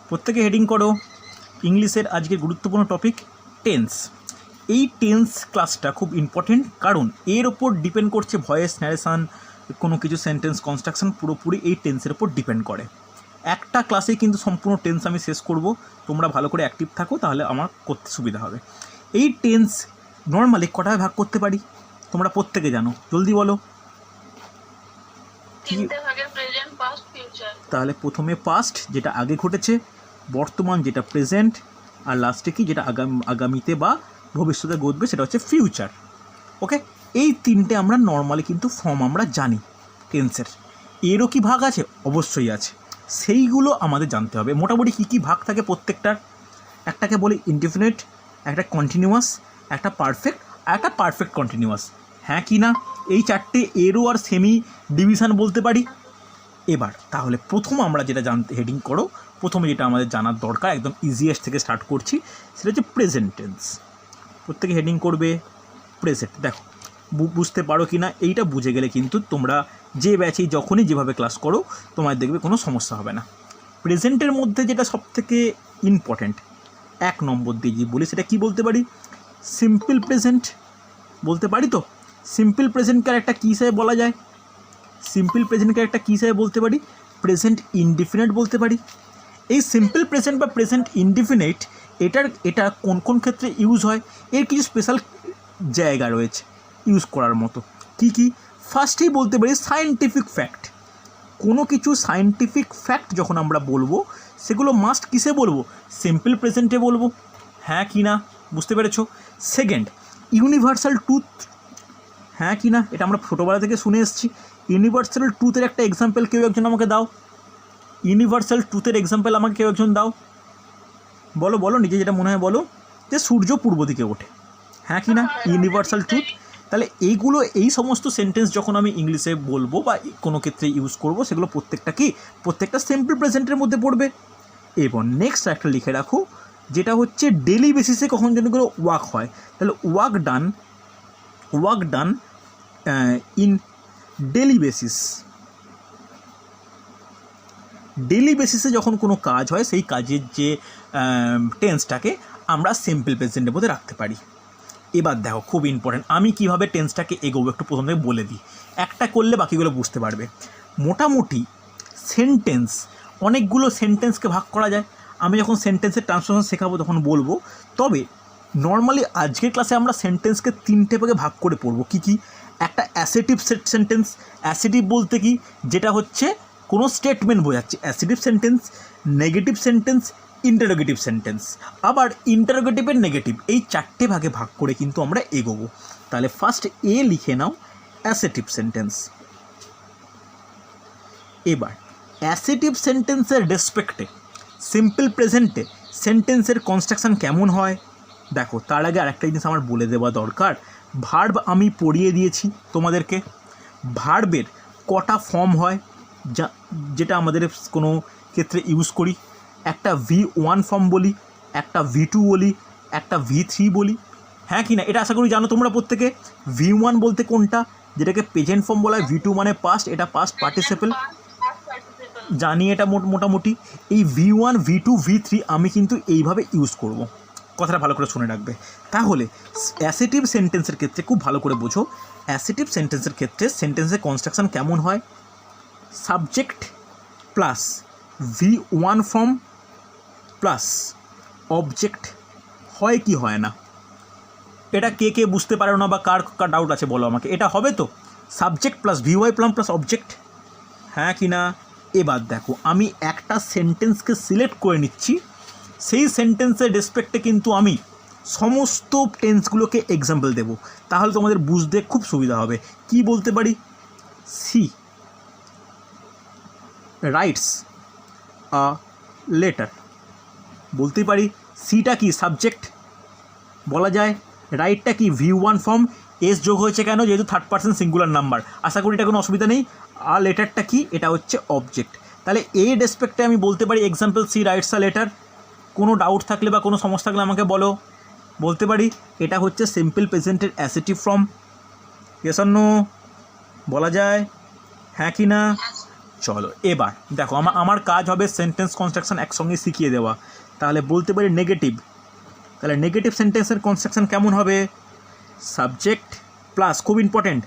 প্রত্যেকে হেডিং করো ইংলিশের আজকে গুরুত্বপূর্ণ টপিক টেন্স। এই টেন্স ক্লাসটা খুব ইম্পর্টেন্ট, কারণ এর ওপর ডিপেন্ড করছে ভয়েস ন্যারেশান, কোনো কিছু সেন্টেন্স কনস্ট্রাকশন পুরোপুরি এই টেন্সের ওপর ডিপেন্ড করে। একটা ক্লাসে কিন্তু সম্পূর্ণ টেন্স আমি শেষ করব, তোমরা ভালো করে অ্যাক্টিভ থাকো, তাহলে আমার করতে সুবিধা হবে। এই টেন্স নর্মালি কটায় ভাগ করতে পারি তোমরা প্রত্যেকে জানো, জলদি বলো। তাহলে প্রথমে পাস্ট যেটা আগে ঘটেছে, বর্তমান যেটা প্রেজেন্ট, আর লাস্টে কি যেটা আগামীতে বা ভবিষ্যতে ঘটবে সেটা হচ্ছে ফিউচার। ওকে, এই তিনটে আমরা নর্মালি কিন্তু ফর্ম আমরা জানি টেন্সের। এরও কি ভাগ আছে? অবশ্যই আছে, সেইগুলো আমাদের জানতে হবে। মোটামুটি কী কী ভাগ থাকে প্রত্যেকটার? একটাকে বলি ইনডিফিনিট, একটা কন্টিনিউয়াস, একটা পারফেক্ট, আর একটা পারফেক্ট কন্টিনিউয়াস। হ্যাঁ কি না? এই চারটে এরও আর সেমি ডিভিশন বলতে পারি। এবার তাহলে প্রথম আমরা যেটা জানতে হেডিং করো, প্রথমে যেটা আমাদের জানার দরকার, একদম ইজিয়েস্ট থেকে স্টার্ট করছি, সেটা হচ্ছে প্রেজেন্ট টেন্স। প্রত্যেকে হেডিং করবে প্রেজেন্ট। দেখো বুঝতে পারো কি না? এইটা বুঝে গেলে কিন্তু তোমরা যে ব্যাচেই যখনই যেভাবে ক্লাস করো তোমার দেখবে কোনো সমস্যা হবে না। প্রেজেন্টের মধ্যে যেটা সবথেকে ইম্পর্ট্যান্ট, 1 নম্বর দিয়ে যে বলি সেটা কি বলতে পারি? সিম্পল প্রেজেন্ট বলতে পারি। তো সিম্পল প্রেজেন্টকে একটা কী হিসাবে বলা যায়? সিম্পল প্রেজেন্টকে একটা কী হিসাবে বলতে পারি? প্রেজেন্ট ইনডিফিনিট বলতে পারি। এই সিম্পল প্রেজেন্ট বা প্রেজেন্ট ইনডিফিনিট এটা কোন কোন ক্ষেত্রে ইউজ হয়, এর কিছু স্পেশাল জায়গা রয়েছে ইউজ করার মতো। কি কি? ফার্স্টেই বলতে পারি সায়েন্টিফিক ফ্যাক্ট। কোনো কিছু সায়েন্টিফিক ফ্যাক্ট যখন আমরা বলবো সেগুলো মাস্ট কিসে বলবো? সিম্পল প্রেজেন্টে বলবো। হ্যাঁ কি না? বুঝতে পেরেছো? Second, universal truth. হ্যাঁ কি না? এটা আমরা ছোটোবেলা থেকে শুনে এসেছি। ইউনিভার্সাল ট্রুথের একটা এক্সাম্পল কেউ একজন আমাকে দাও। ইউনিভার্সাল ট্রুথের এক্সাম্পল আমাকে কেউ একজন দাও। বলো বলো, নিজে যেটা মনে হয় বলো। যে সূর্য পূর্ব দিকে ওঠে। হ্যাঁ কি না? Universal truth. তাহলে এইগুলো, এই সমস্ত সেন্টেন্স যখন আমি ইংলিশে বলবো বা কোনো ক্ষেত্রে ইউজ করব, সেগুলো প্রত্যেকটা কি? প্রত্যেকটা সিম্পল প্রেজেন্টের মধ্যে পড়বে। এবং নেক্সট একটা লিখে রাখো, যেটা হচ্ছে ডেলি বেসিসে কখন যেন করে ওয়ার্ক হয়। তাহলে work done in daily basis. Daily বেসিসে যখন কোনো কাজ হয়, সেই কাজের যে টেন্সটাকে আমরা সিম্পল প্রেজেন্টের মধ্যে রাখতে পারি। এবার দেখো খুব ইম্পর্ট্যান্ট, আমি কীভাবে টেন্সটাকে এগোবো একটু প্রথম থেকে বলে দিই। একটা করলে বাকিগুলো বুঝতে পারবে। মোটামুটি সেন্টেন্স, অনেকগুলো সেন্টেন্সকে ভাগ করা যায়। আমি যখন সেন্টেন্সের ট্রান্সফরমেশন শেখাবো তখন বলবো। তবে নর্মালি আজকের ক্লাসে আমরা সেন্টেন্সকে 3টে ভাগে ভাগ করে পড়বো। কী কী? একটা অ্যাসেটিভ সেন্টেন্স। অ্যাসেটিভ বলতে কি? যেটা হচ্ছে কোনো স্টেটমেন্ট বোঝাচ্ছে। Assertive sentence, negative sentence, interrogative sentence, আবার ইন্টারোগেটিভের নেগেটিভ। এই 4টে ভাগে ভাগ করে কিন্তু আমরা এগোবো। তাহলে ফার্স্ট এ লিখে নাও, অ্যাসেটিভ সেন্টেন্স। এবার অ্যাসেটিভ সেন্টেন্সের রেসপেক্টে সিম্পল প্রেজেন্টে সেন্টেন্সের কনস্ট্রাকশন কেমন হয় দেখো। তার আগে আরেকটা জিনিস আমার বলে দেওয়া দরকার। ভার্ব আমি পড়িয়ে দিয়েছি তোমাদেরকে। ভার্বের কটা ফর্ম হয় যেটা আমাদের কোনো ক্ষেত্রে ইউজ করি? একটা V1 ফর্ম বলি, একটা V2 বলি, একটা V3 বলি। হ্যাঁ কি না? এটা আশা করি জানো তোমরা প্রত্যেকে। V1 বলতে কোনটা? যেটাকে প্রেজেন্ট ফর্ম বলা হয়। V2 মানে পাস্ট, এটা পাস্ট পার্টিসিপেল, জানি এটা মোটামুটি। এই V1, V2, V3 আমি কিন্তু এইভাবে ইউজ করব। কথাটা ভালো করে শুনে রাখবে। তাহলে অ্যাসেটিভ সেন্টেন্সের ক্ষেত্রে খুব ভালো করে বোঝো। অ্যাসেটিভ সেন্টেন্সের ক্ষেত্রে সেন্টেন্সের কনস্ট্রাকশন কেমন হয়? Subject plus V1 form plus object হয় কি হয় না? এটা কে কে বুঝতে পারো না বা কার ডাউট আছে বলো আমাকে। এটা হবে তো? Subject plus VY plus object. হ্যাঁ কি না? এবার দেখো আমি একটা সেন্টেন্সকে সিলেক্ট করে নিচ্ছি। সেই সেন্টেন্সের রেসপেক্টে কিন্তু আমি সমস্ত টেন্সগুলোকে এক্সাম্পল দেব, তাহলে তোমাদের বুঝতে খুব সুবিধা হবে। কি বলতে পারি? সি রাইটস আ লেটার বলতেই পারি। সিটা কি? সাবজেক্ট বলা যায়। রাইটটা কি? V1 ফর্ম, এস যোগ হয়েছে কেন? যেহেতু থার্ড পার্সন সিঙ্গুলার নাম্বার, আশা করি এটা কোনো অসুবিধা নেই। আর লেটারটা কি? এটা হচ্ছে অবজেক্ট। তাহলে এই রেসপেক্টে আমি বলতে পারি example C writes a letter. কোনো ডাউট থাকলে বা কোনো সমস্যা থাকলে আমাকে বলো। বলতে পারি এটা হচ্ছে সিম্পল প্রেজেন্টের assertive form. Yes or no বলা যায়? হ্যাঁ কি না? চলো এবার দেখো আমার কাজ হবে সেন্টেন্স কনস্ট্রাকশন একসঙ্গে শিখিয়ে দেওয়া। তাহলে বলতে পারি নেগেটিভ, তাহলে নেগেটিভ সেন্টেন্সের কনস্ট্রাকশন কেমন হবে? সাবজেক্ট প্লাস, খুব ইম্পর্টেন্ট,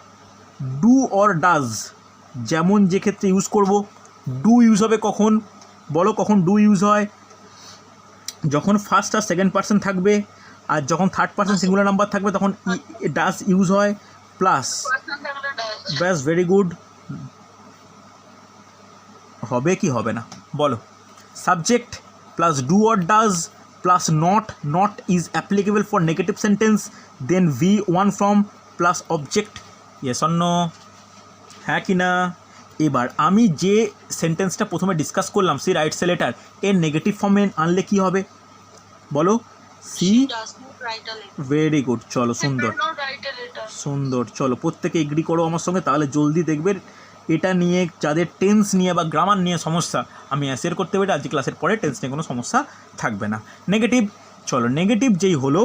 ডু অর ডাজ। যেমন যে ক্ষেত্রে ইউজ করব, ডু ইউজ হবে কখন বলো, কখন ডু ইউজ হয়? যখন ফার্স্ট আর সেকেন্ড পার্সন থাকবে, আর যখন থার্ড পার্সন সিঙ্গুলার নাম্বার থাকবে তখন ডাজ ইউজ হয়। প্লাস, ব্যাস, ভেরি গুড। হবে কি হবে না বলো? Subject plus do or does plus not is applicable for negative sentence, then V1 form plus object. Yes or no? হ্যাঁ কি না? এবার আমি যে সেন্টেন্সটা প্রথমে ডিসকাস করলাম, সি রাইটস এ লেটার, এর নেগেটিভ ফর্মে আনলে কি হবে বলো? She, very good. চলো সুন্দর সুন্দর, চলো প্রত্যেকে এগ্রি করো আমার সঙ্গে, তাহলে জলদি দেখবে এটা নিয়ে যাদের টেন্স নিয়ে বা গ্রামার নিয়ে সমস্যা, আমি অ্যাসের করতে পারি আজকে ক্লাসের পরে টেন্স নিয়ে কোনো সমস্যা থাকবে না। নেগেটিভ, চলো নেগেটিভ যেই হলো,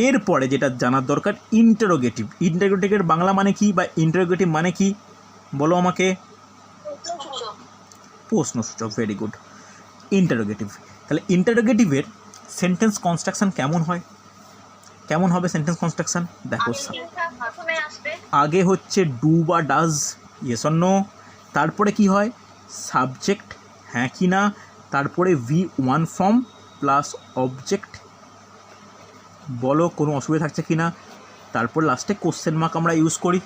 এরপরে যেটা জানার দরকার ইন্টারোগেটিভ। ইন্টারোগেটিভের বাংলা মানে কি, বা ইন্টারোগেটিভ মানে কি বলো আমাকে? প্রশ্নসূচক, ভেরি গুড। ইন্টারোগেটিভ, তাহলে ইন্টারোগেটিভের সেন্টেন্স কনস্ট্রাকশন কেমন হয়, কেমন হবে সেন্টেন্স কনস্ট্রাকশন? দেখো, আগে হচ্ছে ডু বা ডাজ, ইয়েস অর নো, তারপরে কি হয় সাবজেক্ট, হ্যাঁ কি না, তারপরে V1 ফর্ম প্লাস অবজেক্ট, বলো কোনো অসুবিধা থাকছে কি না, তারপর লাস্টে কোশ্চেন মার্ক আমরা ইউজ করি।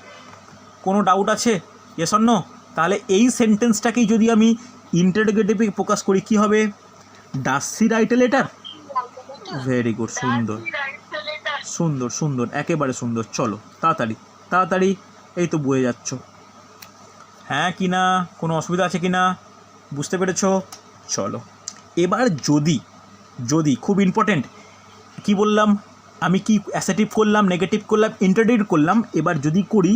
কোনো ডাউট আছে? Yes or no? তাহলে এই সেন্টেন্সটাকেই যদি আমি ইন্টারোগেটিভে প্রকাশ করি কি হবে? Does she right a letter? Very good, সুন্দর সুন্দর সুন্দর, একেবারে সুন্দর। চলো তাড়াতাড়ি তাড়াতাড়ি, এই তো বয়ে যাচ্ছ, হ্যাঁ কি না? কোনো অসুবিধা আছে কি না? বুঝতে পেরেছ? চলো এবার যদি খুব ইম্পর্টেন্ট, কি বললাম আমি, কি অ্যাসেটিভ করলাম, নেগেটিভ করলাম, ইন্টারোগেটিভ করলাম। এবার যদি করি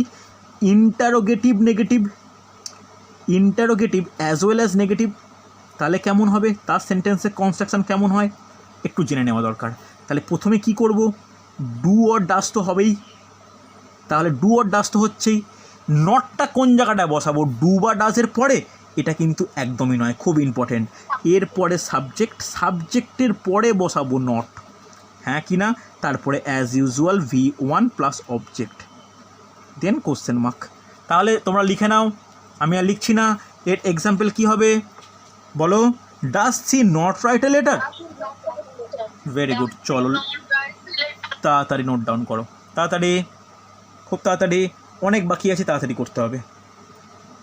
interrogative as well as negative, তাহলে কেমন হবে? তার সেন্টেন্সের কনস্ট্রাকশন কেমন হয় একটু জেনে নেওয়া দরকার। তাহলে প্রথমে কি করব? ডু অর ডাজ তো হবেই, তাহলে ডু অর ডাজ তো হচ্ছেই, নটটা কোন জায়গাটায় বসাবো? ডু বা ডাজের পরে? এটা কিন্তু একদমই নয়, খুব ইম্পর্টেন্ট। এরপরে সাবজেক্টের পরে বসাবো নট, হ্যাঁ কি না, তারপরে as usual V1 plus object, then question mark. তাহলে তোমরা লিখে নাও, আমি আর লিখছি না। এর এক্সাম্পল কি হবে বলো? Does she not write a letter? Very good, চলো তাড়াতাড়ি নোট ডাউন করো, তাড়াতাড়ি, খুব তাড়াতাড়ি, অনেক বাকি আছে, তাড়াতাড়ি করতে হবে,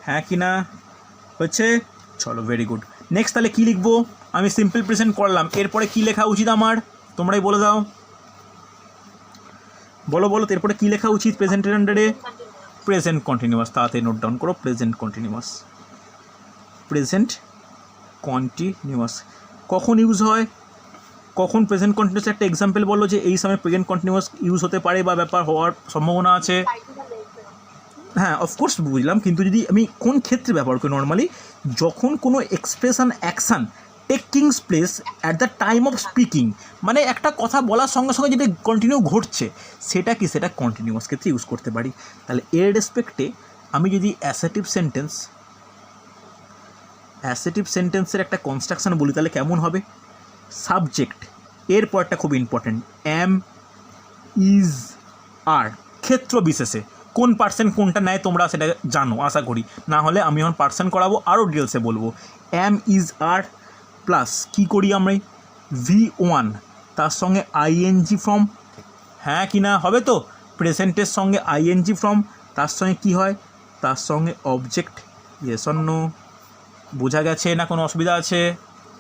হ্যাঁ কি না? হচ্ছে? চলো ভেরি গুড। নেক্সট তাহলে কী লিখবো? আমি সিম্পল প্রেজেন্ট করলাম, এরপরে কী লেখা উচিত আমার? তোমরাই বলে দাও, বলো এরপরে কী লেখা উচিত প্রেজেন্টের আন্ডারে? প্রেজেন্ট কন্টিনিউয়াস, তাড়াতাড়ি নোট ডাউন করো, প্রেজেন্ট কন্টিনিউয়াস। কখন ইউজ হয়, কখন প্রেজেন্ট কন্টিনিউয়াস একটা এক্সাম্পল বলো যে এই সময় প্রেজেন্ট কন্টিনিউয়াস ইউজ হতে পারে বা ব্যাপার হওয়ার সম্ভাবনা আছে। হ্যাঁ অফকোর্স বুঝলাম, কিন্তু যদি আমি কোন ক্ষেত্রে ব্যবহার করি নর্মালি, যখন কোনো expression action takings place at the time of speaking, মানে একটা কথা বলার সঙ্গে সঙ্গে যেটা কন্টিনিউ ঘটছে সেটা কন্টিনিউয়াস ক্ষেত্রে ইউজ করতে পারি। তাহলে এর রেসপেক্টে আমি যদি অ্যাসেটিভ সেন্টেন্সের একটা কনস্ট্রাকশন বলি তাহলে কেমন হবে? সাবজেক্ট, এরপরটা খুব ইম্পর্ট্যান্ট, অ্যাম, ইজ, আর, ক্ষেত্র বিশেষে কোন পার্সন কোনটা নেয় তোমরা সেটা জানো আশা করি, না হলে আমি যখন পার্সন করাবো আরও ডিটেলসে বলবো। অ্যাম, ইজ, আর প্লাস কী করি আমরা? V1 তার সঙ্গে ING ফর্ম, হ্যাঁ কি না? হবে তো? প্রেজেন্টের সঙ্গে ING ফর্ম, তার সঙ্গে কি হয়? তার সঙ্গে অবজেক্ট, ইয়েস অর নো? বোঝা গেছে না? কোনো অসুবিধা আছে?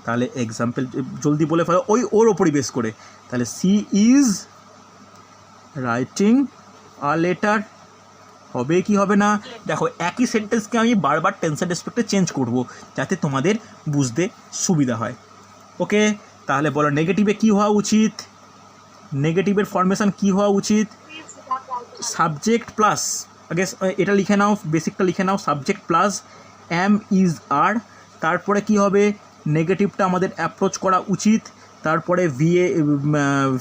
তাহলে এক্সাম্পল জলদি বলে ফেলো ওর ওপরই বেস করে। তাহলে she is writing a letter, হবে কি হবে না? দেখো একই সেন্টেন্সকে আমি বারবার টেন্সের রেসপেক্টে চেঞ্জ করব যাতে তোমাদের বুঝতে সুবিধা হয়। ওকে, তাহলে বলো নেগেটিভে কী হওয়া উচিত? নেগেটিভের ফরমেশন কী হওয়া উচিত? সাবজেক্ট প্লাস, আগে এটা লিখে নাও, বেসিকটা লিখে নাও, সাবজেক্ট প্লাস অ্যাম, ইজ, আর, তারপরে কি হবে? নেগেটিভটা আমাদের অ্যাপ্রোচ করা উচিত, তারপরে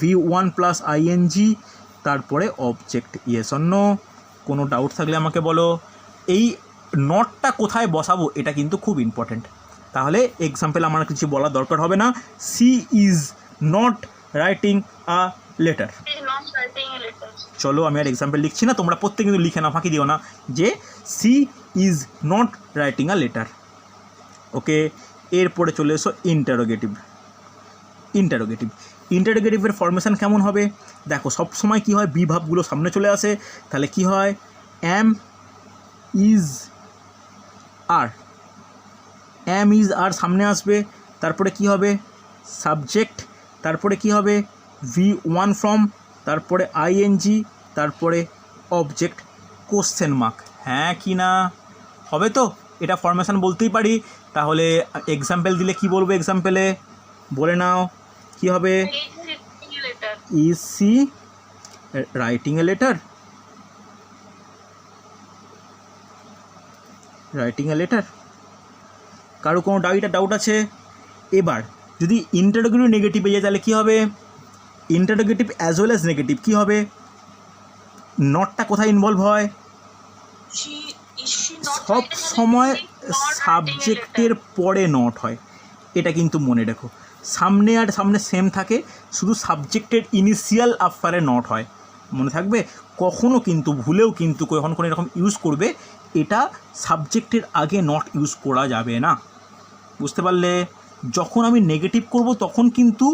V1 প্লাস ING, তারপরে অবজেক্ট, ইয়েস অর নো? কোনো ডাউট থাকলে আমাকে বলো। এই নটটা কোথায় বসাবো এটা কিন্তু খুব ইম্পর্ট্যান্ট। তাহলে এক্সাম্পল আমার কিছু বলার দরকার হবে না, she is not writing a letter. চলো আমি আর এক্সাম্পল লিখছি না, তোমরা প্রত্যেকে কিন্তু লিখে না, ফাঁকি দিও না, যে she is not writing a letter. Okay, এরপরে চলে এসো ইন্টারোগেটিভ। ইন্টারোগেটিভের ফরমেশান কেমন হবে? দেখো সব সময় কী হয়, বি ভাবগুলো সামনে চলে আসে, তাহলে কি হয়, am is R, am is আর সামনে আসবে, তারপরে কি হবে সাবজেক্ট, তারপরে কি হবে V1 ফ্রম, তারপরে আইএনজি, তারপরে অবজেক্ট কোশ্চেন মার্ক। হ্যাঁ কি না, হবে তো? এটা ফরমেশান বলতেই পারি। তাহলে এক্সাম্পল দিলে কি বলবো, এক্সাম্পলে বলে নাও কি হবে, is she writing a letter, writing a letter. কারো কোনো ডাউট আছে? এবার যদি ইন্টারোগেটিভ নেগেটিভে যায় তাহলে কী হবে, interrogative as well as negative কী হবে, নটটা কোথায় ইনভলভ হয়, সব সময় সাবজেক্টের পরে নট হয়, এটা কিন্তু মনে রেখো। সামনে আর সামনে সেম থাকে, শুধু সাবজেক্টের ইনিশিয়াল আফটারে নট হয়, মনে থাকবে। কখনও কিন্তু ভুলেও কিন্তু কখন এরকম ইউজ করবে, এটা সাবজেক্টের আগে নট ইউজ করা যাবে না, বুঝতে পারলে? যখন আমি নেগেটিভ করব তখন কিন্তু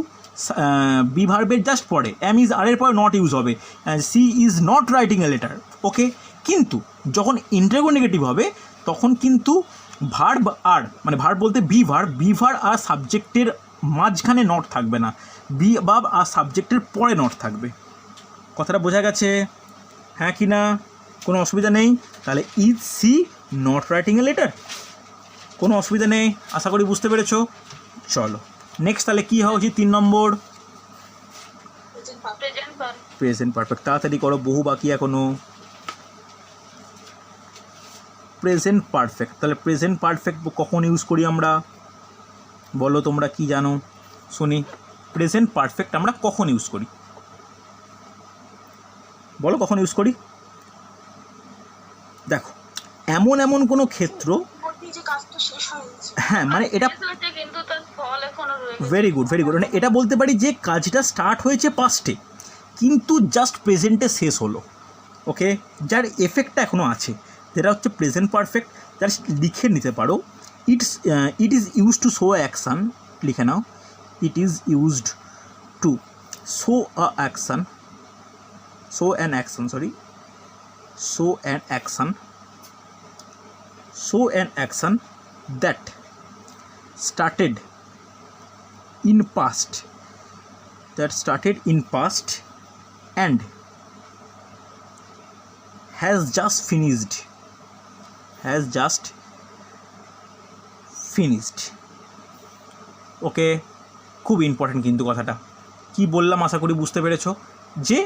বি ভার্বের জাস্ট পরে, অ্যাম ইজ আর এর পরে নট ইউজ হবে, she is not writing a letter. Okay, কিন্তু যখন ইন্টারোগেটিভ নেগেটিভ হবে তখন কিন্তু ভার্ব আর, মানে ভার্ব বলতে বি ভার্ব আর সাবজেক্টের মাঝখানে নট থাকবে না, বি ভার্ব আর সাবজেক্টের পরে নট থাকবে। কথাটা বোঝা গেছে? হ্যাঁ কি না, কোনো অসুবিধা নেই? তাহলে is she not writing a letter, কোনো অসুবিধা নেই, আশা করি বুঝতে পেরেছো। চলো নেক্সট, তাহলে কী হওয়া উচিত? 3 নম্বর প্রেজেন্ট পারফেক্ট। তাড়াতাড়ি করো, বহু বাকি এখনো। প্রেজেন্ট পারফেক্ট, তাহলে প্রেজেন্ট পারফেক্ট কখন ইউজ করি আমরা, বলো তোমরা কি জানো শুনি। প্রেজেন্ট পারফেক্ট আমরা কখন ইউজ করি, বলো কখন ইউজ করি? দেখো এমন কোনো ক্ষেত্র, হ্যাঁ মানে এটা ভেরি গুড, মানে এটা বলতে পারি যে কাজটা স্টার্ট হয়েছে পাস্টে কিন্তু জাস্ট প্রেজেন্টে শেষ হলো। ওকে, যার এফেক্টটা এখনও আছে, যেটা হচ্ছে প্রেজেন্ট পারফেক্ট। যার লিখে নিতে পারো, it is use to show action, লিখে নাও, it is used to show a action, show an action, show an action that started in past, and has just finished, ওকে, খুব ইম্পর্টেন্ট কিন্তু কথাটা। কি বললাম আশা করি বুঝতে পেরেছো, যে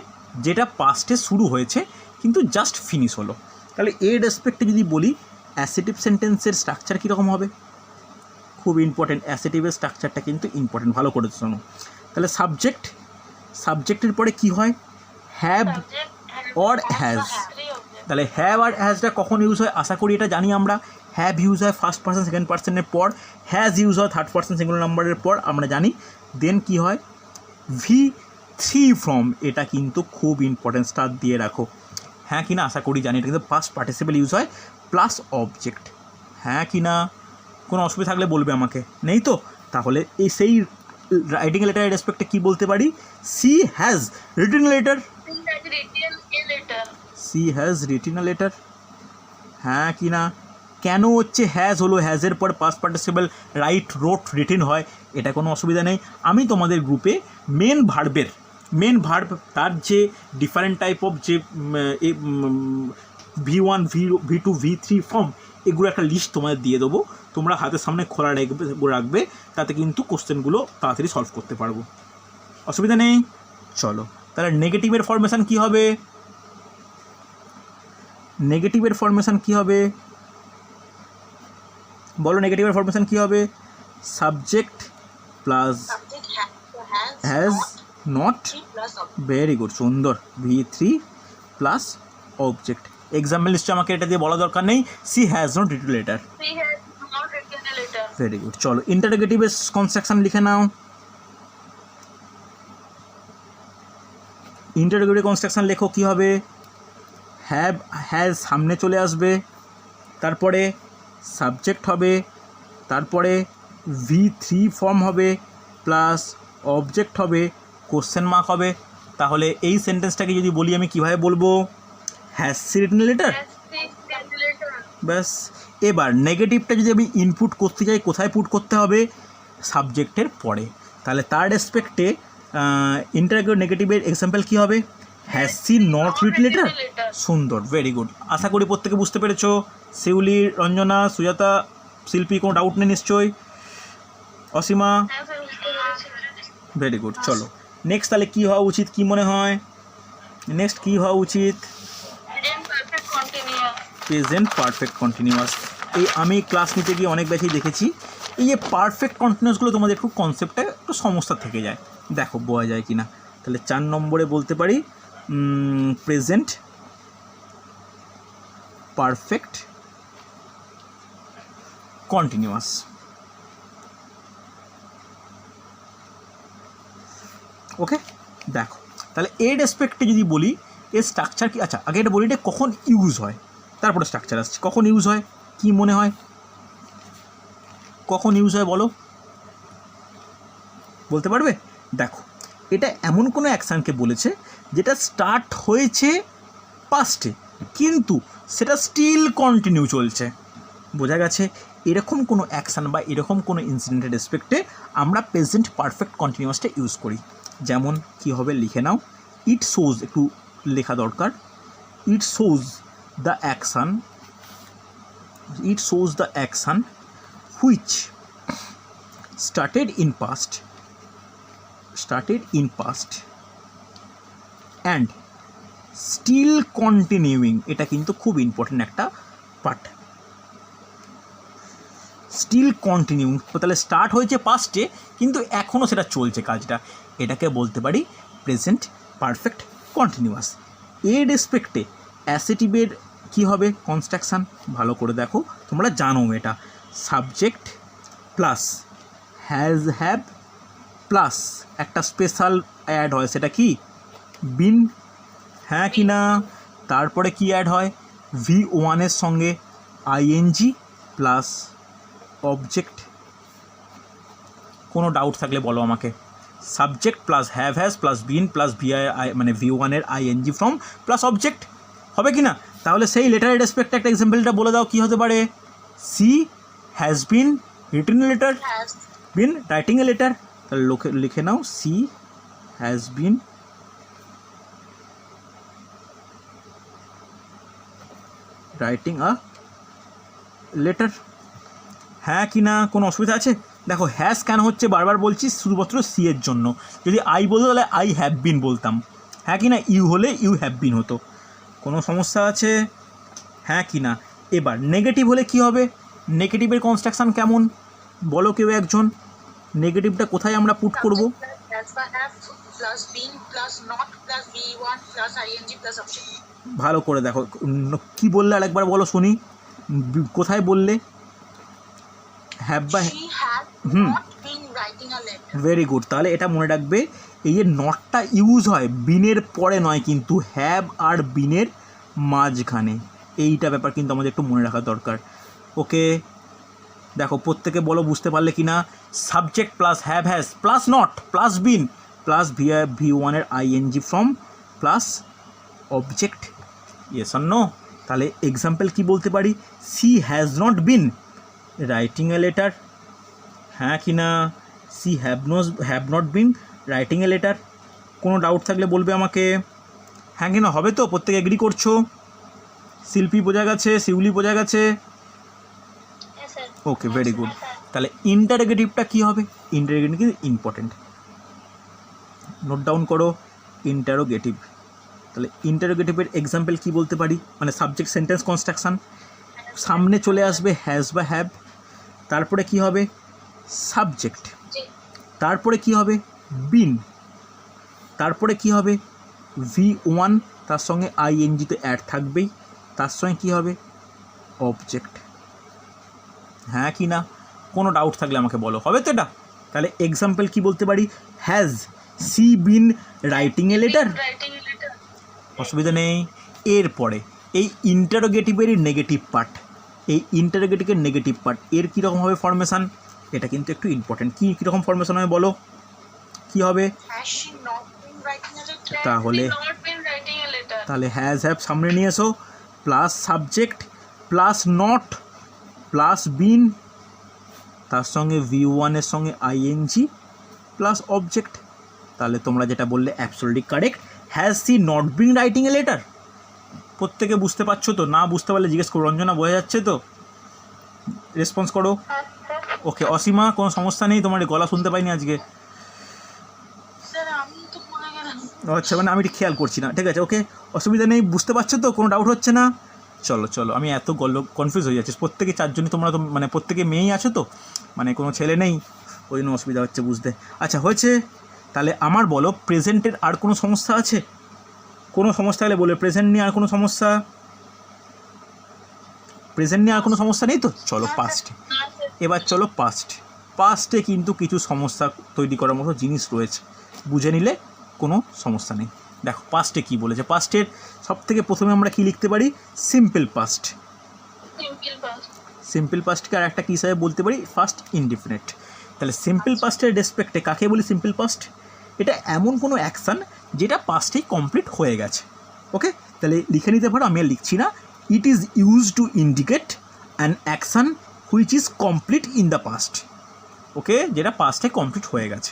যেটা পাস্টে শুরু হয়েছে কিন্তু জাস্ট ফিনিশ হলো। তাহলে এর রেসপেক্টে যদি বলি, অ্যাসেটিভ সেন্টেন্সের স্ট্রাকচার কীরকম হবে, খুব ইম্পর্টেন্ট। অ্যাসেটিভের স্ট্রাকচারটা কিন্তু ইম্পর্টেন্ট, ভালো করে শোনো। তাহলে সাবজেক্টের পরে কি হয়, হ্যাভ অর হ্যাজ। তাহলে হ্যাভ আর হ্যাজটা কখন ইউজ হয়, আশা করি এটা জানি আমরা। হ্যাভ ইউজ হয় ফার্স্ট পার্সন সেকেন্ড পার্সনের পর, হ্যাজ ইউজ হয় থার্ড পার্সন সিঙ্গুলার নাম্বারের পর, আমরা জানি। দেন কি হয়, V3 ফ্রম, এটা কিন্তু খুব ইম্পর্টেন্ট, স্টার দিয়ে রাখো। হ্যাঁ কি না, আশা করি জানি। এটা কিন্তু পাস্ট পার্টিসিপেল ইউজ হয় প্লাস অবজেক্ট। হ্যাঁ কি না, কোনো অসুবিধা থাকলে বলবে আমাকে, নেই তো? তাহলে এই সেই রাইটিং লেটারের রেসপেক্টে কী বলতে পারি, সি হ্যাজ রিটেন লেটার, হ্যাঁ কি না? কেন হচ্ছে হ্যাজ হলো, হ্যাজের পর পাস্ট পার্টিসিপেল রোট রিটেন হয়, এটা কোনো অসুবিধা নেই। আমি তোমাদের গ্রুপে মেন ভার্ব তার যে ডিফারেন্ট টাইপ অফ যে V1, V2, V3 ফর্ম, এগুলো একটা লিস্ট তোমাদের দিয়ে দেবো, তোমরা হাতের সামনে খোলা রাখবে, তাতে কিন্তু কোশ্চেনগুলো তাড়াতাড়ি সলভ করতে পারবো, অসুবিধা নেই। চলো তাহলে নেগেটিভের ফরমেশান কী হবে, বলো নেগেটিভের ফরমেশান কী হবে, subject plus has not, very good, সুন্দর, V3 প্লাস অবজেক্ট। এক্সাম্পল নিশ্চয়ই আমাকে এটা দিয়ে বলা দরকার নেই, C has not written letter. She has not written a letter. Very good, চলো ইন্টারোগেটিভের কনস্ট্রাকশন লিখে নাও। ইন্টারোগেটিভ কনস্ট্রাকশন লেখো, কী হবে? হ্যাভ হ্যাজ সামনে চলে আসবে, তারপরে সাবজেক্ট হবে, তারপরে V3 ফর্ম হবে, প্লাস অবজেক্ট হবে, কোশ্চেন মার্ক হবে। তাহলে এই সেন্টেন্সটাকে যদি বলি আমি কীভাবে বলবো? Has C written letter. Has she written a letter? ব্যাস। এবার নেগেটিভটা যদি আমি ইনপুট করতে যাই, কোথায় পুট করতে হবে? সাবজেক্টের পরে। তাহলে তার রেসপেক্টে ইন্টারোগেটিভ নেগেটিভের এক্সাম্পল কী হবে? Has C not written letter. সুন্দর, ভেরি গুড। আশা করি প্রত্যেকে বুঝতে পেরেছো। শিউলি, রঞ্জনা, সুজাতা, শিল্পী, কোনো ডাউট নেই নিশ্চয়ই? অসীমা, হ্যাঁ স্যার, বুঝতে পেরেছি। Very good. চলো নেক্সট তাহলে কী হওয়া উচিত, কী মনে হয়? নেক্সট কী হওয়া উচিত? Present perfect continuous. Present perfect continuous. এই আমি ক্লাস নিতে গিয়ে অনেক ব্যাচেই দেখেছি এই যে পারফেক্ট কন্টিনিউয়াসগুলো তোমাদের একটু কনসেপ্টটা একটু সমস্যা থেকে যায়, দেখো বোঝা যায় কি না। তাহলে 4 নম্বরে বলতে পারি প্রেজেন্ট পারফেক্ট কন্টিনিউয়াস। ওকে, দেখো তাহলে এর রেসপেক্টে যদি বলি এর স্ট্রাকচার কি? আচ্ছা আগে এটা বলি এটা কখন ইউজ হয়, তারপরে স্ট্রাকচার আসছে। কখন ইউজ হয় কি মনে হয়? কখন ইউজ হয় বলো, বলতে পারবে? দেখো এটা এমন কোনো অ্যাকশানকে বলেছে যেটা স্টার্ট হয়েছে পাস্টে কিন্তু সেটা স্টিল কন্টিনিউ চলছে, বোঝা গেছে? এরকম কোনো অ্যাকশান বা এরকম কোনো ইনসিডেন্টের রেসপেক্টে আমরা প্রেজেন্ট পারফেক্ট কন্টিনিউয়াসটা ইউজ করি। যেমন কি হবে লিখে নাও, ইট শোজ, একটু লেখা দরকার। It shows the action, it shows the action which started in past and still continuing, এটা কিন্তু খুব ইম্পর্টেন্ট একটা পার্ট। স্টিল কন্টিনিউইং, তাহলে স্টার্ট হয়েছে পাস্টে কিন্তু এখনও সেটা চলছে কাজটা, এটাকে বলতে পারি প্রেজেন্ট পারফেক্ট কন্টিনিউয়াস। এর রেসপেক্টে অ্যাসেটিভের কী হবে কনস্ট্রাকশান? ভালো করে দেখো, তোমরা জানো এটা subject plus has have plus একটা স্পেশাল অ্যাড হয়, সেটা কি? বিন, হ্যাঁ কি না? তারপরে কি অ্যাড হয়? V1-এর সঙ্গে আইএনজি প্লাস অবজেক্ট। কোনো ডাউট থাকলে বলো আমাকে। Subject plus have has plus been plus মানে V1-এর আইএনজি ফ্রম প্লাস অবজেক্ট হবে কি না? তাহলে সেই লেটারের রেসপেক্টে একটা এক্সাম্পলটা বলে দাও, কী হতে পারে? She has been written a letter, been writing a letter. তাহলে লিখে নাও, she has been writing a letter. হ্যাঁ কি না? কোনো অসুবিধা আছে? দেখো হ্যাজ কেন হচ্ছে বারবার বলছি, শুধুমাত্র সি এর জন্য। যদি আই বলতো তাহলে আই হ্যাভ বিন বলতাম, হ্যাঁ কি না? ইউ হলে ইউ হ্যাভ বিন হতো। কোনো সমস্যা আছে? হ্যাঁ কি না? এবার নেগেটিভ হলে কি হবে? নেগেটিভের কনস্ট্রাকশান কেমন বলো কেউ একজন? নেগেটিভটা কোথায় আমরা পুট করব? ভালো করে দেখো, কি বললে আরেকবার বলো শুনি, কোথায় বললে? হ্যাভ বা ভেরি গুড। তাহলে এটা মনে রাখবে, এই যে নটটা ইউজ হয় বিনের পরে নয় কিন্তু হ্যাভ আর বিনের মাঝখানে, এইটা ব্যাপার কিন্তু আমাদের একটু মনে রাখা দরকার। ওকে, দেখো প্রত্যেকে বলো বুঝতে পারলে কি না? Subject plus have has plus not plus been plus V1-এর ING form plus object, yes or no? তাহলে এক্সাম্পল কি বলতে পারি? She has not been writing a letter, হ্যাঁ কি না? She have not been writing a letter. কোনো doubt থাকলে বলবে আমাকে। হ্যাঁ কি না? হবে তো? প্রত্যেকে এগ্রি করছো? শিল্পী বোঝা গেছে, শিউলি বোঝা গেছে? ওকে, ভেরি গুড। তাহলে ইন্টারোগেটিভটা কী হবে? ইন্টারোগেটিভ কিন্তু ইম্পর্টেন্ট, নোট ডাউন করো ইন্টারোগেটিভ। তাহলে ইন্টারোগেটিভের এক্সাম্পল কী বলতে পারি? মানে সাবজেক্ট সেন্টেন্স কনস্ট্রাকশান, সামনে চলে আসবে হ্যাজ বা হ্যাভ, তারপরে কি হবে? সাবজেক্ট, তারপরে কি হবে? বিন, তারপরে কি হবে? V1, তার সঙ্গে আইএনজি তো অ্যাড থাকবেই, তার সঙ্গে কী হবে অবজেক্ট। হ্যাঁ কি না? কোনো ডাউট থাকলে আমাকে বলো, হবে তো এটা? তাহলে এক্সাম্পল কি বলতে পারি, has C been writing a letter, writing letter. অসুবিধা নেই। এরপরে এই ইন্টারোগেটিভেরই নেগেটিভ পার্ট, এই ইন্টারোগেটিভের নেগেটিভ পার্ট এর কীরকম হবে ফরমেশান, এটা কিন্তু একটু ইম্পর্টেন্ট। কীরকম ফরমেশান হবে বলো, কী হবে? তাহলে তাহলে হ্যাজ হ্যাভ সামনে নিয়ে এসো, plus subject plus not plus বিন, তার সঙ্গে V1 এর সঙ্গে আইএনজি প্লাস অবজেক্ট। তাহলে তোমরা যেটা বললে absolutely correct, has C not been writing a letter. প্রত্যেকে বুঝতে পারছো তো? না বুঝতে পারলে জিজ্ঞেস করো। রঞ্জনা বোঝা যাচ্ছে তো? রেসপন্স করো। ওকে অসীমা, কোনো সমস্যা নেই, তোমার গলা শুনতে পাইনি আজকে। আচ্ছা মানে আমি ঠিক খেয়াল করছি না, ঠিক আছে ওকে অসুবিধা নেই, বুঝতে পারছো তো? কোনো ডাউট হচ্ছে না? চলো চলো, আমি এত কনফিউজ হয়ে যাচ্ছি। প্রত্যেকে চারজনই তোমরা তো মানে প্রত্যেকে মেয়েই আছো তো, মানে কোনো ছেলে নেই, ওই জন্য অসুবিধা হচ্ছে বুঝতে। আচ্ছা হয়েছে। তাহলে আমার বলো প্রেজেন্টের আর কোনো সমস্যা আছে? কোনো সমস্যা হলে বলে, প্রেজেন্ট নিয়ে আর কোনো সমস্যা, প্রেজেন্ট নিয়ে আর কোনো সমস্যা নেই তো? চলো পাস্ট। এবার চলো পাস্টে কিন্তু কিছু সমস্যা তৈরি করার মতো জিনিস রয়েছে, বুঝে নিলে কোনো সমস্যা নেই। দেখো পাস্টে কী বলেছে, পাস্টের সবথেকে প্রথমে আমরা কী লিখতে পারি, সিম্পল পাস্ট। সিম্পল পাস্টকে আর একটা কী হিসাবে বলতে পারি, ফার্স্ট ইনডিফিনিট। তাহলে সিম্পল পাস্টের রেসপেক্টে কাকে বলি সিম্পল পাস্ট? এটা এমন কোনো অ্যাকশান যেটা পাস্টেই কমপ্লিট হয়ে গেছে। ওকে তাহলে লিখে নিতে পারো, আমি আর লিখছি না। It is use to indicate an action which is complete in the past. Okay, যেটা পাস্টে কমপ্লিট হয়ে গেছে।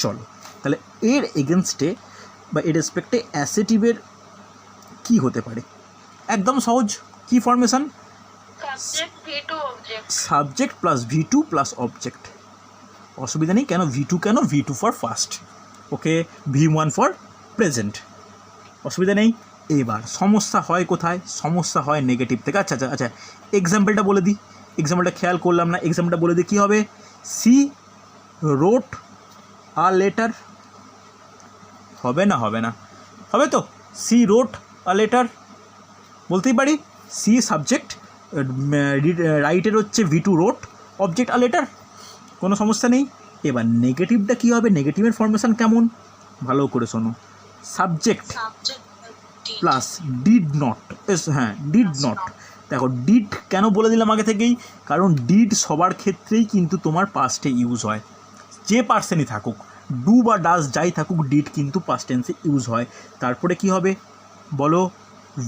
চলো তাহলে এর এগেনস্টে বা এর রেসপেক্টে অ্যাসেটিভের কী হতে পারে? একদম সহজ, কী formation? Subject plus V2 plus object. অসুবিধা নেই, কেন V2 কেন? V2 for first, okay V1 for present, অসুবিধা নেই। এবার সমস্যা হয় কোথায়? সমস্যা হয় নেগেটিভ থেকে। আচ্ছা আচ্ছা আচ্ছা এক্সাম্পলটা বলে দিই, এক্সাম্পলটা খেয়াল করলাম না, এক্সাম্পলটা বলে দিই। কী হবে? সি রোট আ লেটার, হবে না? হবে না, হবে তো? সি রোট আ লেটার বলতেই পারি। সি সাবজেক্ট, রাইটের হচ্ছে V2 রোট, অবজেক্ট আ লেটার, কোনো সমস্যা নেই। এবার নেগেটিভটা কী হবে? নেগেটিভের ফরমেশন কেমন? ভালো করে শোনো, সাবজেক্ট প্লাস ডিড নট। হ্যাঁ ডিড নট। দেখো ডিড কেন বলে দিলাম আগে থেকেই, কারণ ডিড সবার ক্ষেত্রেই কিন্তু তোমার পাস্টে ইউজ হয়, যে পার্সনই থাকুক, ডু বা ডাস যাই থাকুক, ডিড কিন্তু পাস্ট টেন্সে ইউজ হয়। তারপরে কি হবে বলো?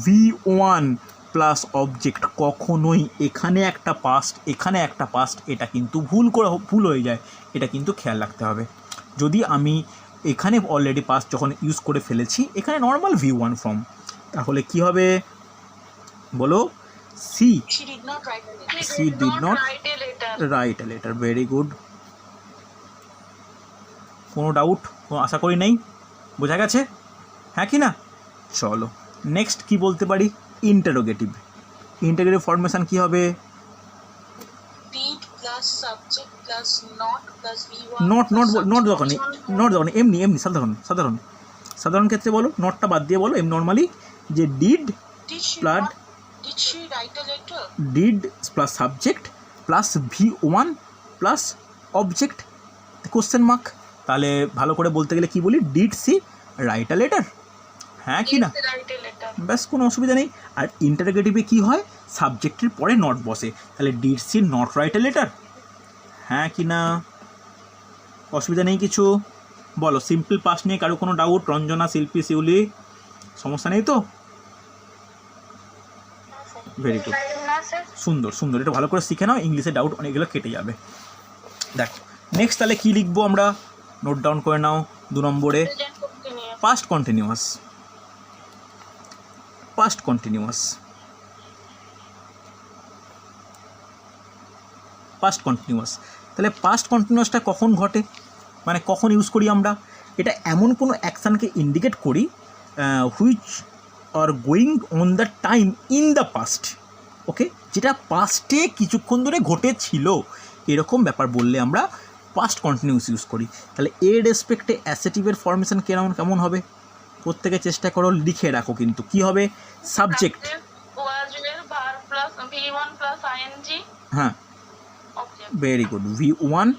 V1 plus object. কখনোই এখানে একটা পাস্ট এখানে একটা পাস্ট, এটা কিন্তু ভুল হয়ে যায়, এটা কিন্তু খেয়াল রাখতে হবে। যদি আমি এখানে অলরেডি পাস্ট যখন ইউজ করে ফেলেছি, এখানে নর্মাল V1 ফর্ম, তাহলে কি হবে বলো? C did not write a letter. Very good, কোনো ডাউট আশা করি নেই, বোঝা গেছে? হ্যাঁ কি না? চলো নেক্সট কি বলতে পারি, ইন্টারোগেটিভ। ইন্টারোগেটিভ ফরমেশন কি হবে? নট যখন এমনি সাধারণ ক্ষেত্রে বলো, নটটা বাদ দিয়ে বলো, এমনি নর্মালি যে did plus subject plus V1 plus object question mark. তাহলে ভালো করে বলতে গেলে কি বলি? Did she write a letter, হ্যাঁ কি না? ব্যাস, কোনো অসুবিধা নেই। আর ইন্টারোগেটিভে কী হয়? সাবজেক্টের পরে নট বসে, তাহলে did she not write a letter, হ্যাঁ কি না? অসুবিধা নেই কিছু? বলো সিম্পল পাস্ট নিয়ে কারো কোনো ডাউট? রঞ্জনা, শিল্পী, শিউলি, সমস্যা নেই তো? ভেরি গুড, সুন্দর সুন্দর, এটা ভালো করে শিখে নাও, ইংলিশে ডাউট অনেকগুলো কেটে যাবে। দেখো নেক্সট তাহলে কী লিখবো আমরা, নোট ডাউন করে নাও। 2 নম্বরে past continuous. Past continuous, past continuous. তাহলে পাস্ট কন্টিনিউয়াসটা কখন ঘটে, মানে কখন ইউজ করি আমরা? এটা এমন কোনো অ্যাকশানকে ইন্ডিকেট করি which are going on the time in the past, okay, যেটা পাস্টে কিছুক্ষণ ধরে ঘটেছিল, এরকম ব্যাপার বললে আমরা পাস্ট কন্টিনিউয়াস ইউজ করি। তাহলে এর রেসপেক্টে অ্যাসেটিভের ফরমেশন কেমন হবে? প্রত্যেকে চেষ্টা করো, লিখে রাখো কিন্তু। কি হবে? সাবজেক্ট হ্যাঁ, object. Very good. V1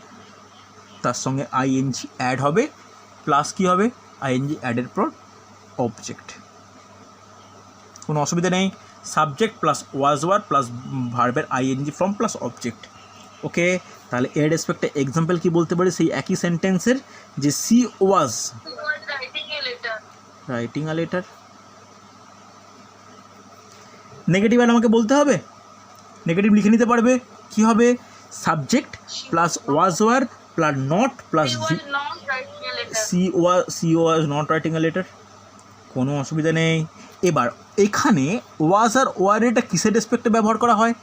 তার সঙ্গে আইএনজি অ্যাড হবে, প্লাস কী হবে, আইএনজি অ্যাডের পর অবজেক্ট। কোনো অসুবিধা নেই। সাবজেক্ট প্লাস ওয়ার প্লাস ভার্বের ING form plus object. Okay, তাহলে এর রেসপেক্টে এক্সাম্পল কি বলতে পারি সেই একই সেন্টেন্সের, যে she was He was writing a letter. Writing a letter. Negative আর আমাকে বলতে হবে, নেগেটিভ লিখে নিতে পারবে। কি হবে, subject plus were plus not plus He was not writing a letter. She was not writing a letter. কোনো অসুবিধা নেই। এবার এখানে ওয়াজ আর ওয়ার এটা কিসের রেসপেক্টে ব্যবহার করা হয়,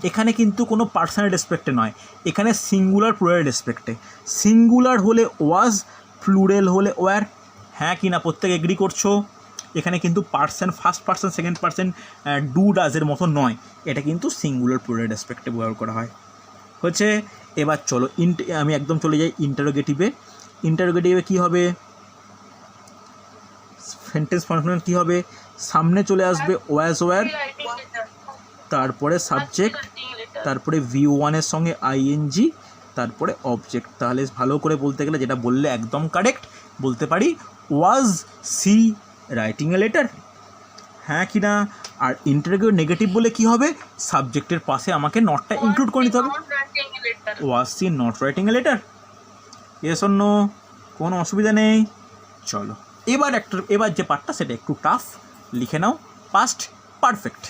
এখানে কিন্তু কোনো পার্সনের রেসপেক্টে নয়, এখানে সিঙ্গুলার প্লুরাল রেসপেক্টে। সিঙ্গুলার হলে ওয়াজ, প্লুরাল হলে ওয়ার। হ্যাঁ কি না, প্রত্যেক এগ্রি করছো? এখানে কিন্তু person, first person second person do ডাজের মতো নয়, এটা কিন্তু সিঙ্গুলার প্লুরাল রেসপেক্টে ব্যবহার করা হয়। হচ্ছে, এবার চলো আমি একদম চলে যাই ইন্টারোগেটিভে। ইন্টারোগেটিভে কী হবে, সেন্টেন্স ফর্মেশন কী হবে, সামনে চলে আসবে was were, He writing letter. তারপরে সাবজেক্ট, Writing letter. তারপরে V1-এর সঙ্গে আইএনজি, তারপরে অবজেক্ট। তাহলে ভালো করে বলতে গেলে যেটা বললে একদম কারেক্ট, বলতে পারি ওয়াজ সি রাইটিং এ লেটার। হ্যাঁ কি না? আর ইন্টারোগেটিভ নেগেটিভ বলে কি হবে, সাবজেক্টের পাশে আমাকে নটটা ইনক্লুড করে নিতে হবে। Not writing a letter. Was she not writing a letter. Yes or no? কোনো অসুবিধা নেই। চলো এবার যে পার্টটা সেটা একটু টাফ, লিখে নাও। Past perfect.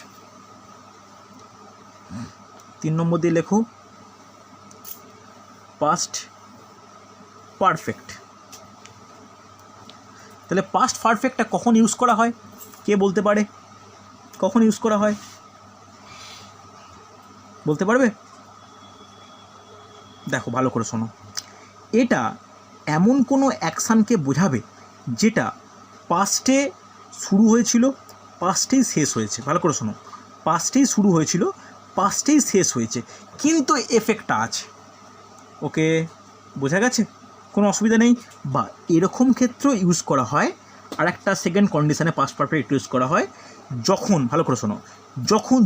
3 নম্বর দিয়ে লেখো পাস্ট পারফেক্ট। তাহলে পাস্ট পারফেক্টটা কখন ইউজ করা হয়, কে বলতে পারে? কখন ইউজ করা হয় বলতে পারবে? দেখো ভালো করে শোনো, এটা এমন কোনো অ্যাকশানকে বোঝাবে যেটা পাস্টে শুরু হয়েছিল, পাস্টেই শেষ হয়েছে। ভালো করে শোনো, পাস্টেই শুরু হয়েছিল, পাস্টেই শেষ হয়েছে, কিন্তু এফেক্টটা আছে। ওকে, বোঝা গেছে? কোনো অসুবিধা নেই। বা এরকম ক্ষেত্রেও ইউজ করা হয়, আর একটা সেকেন্ড কন্ডিশনে পাস্ট পারফেক্ট ইউজ করা হয় যখন, ভালো করে শোনো, যখন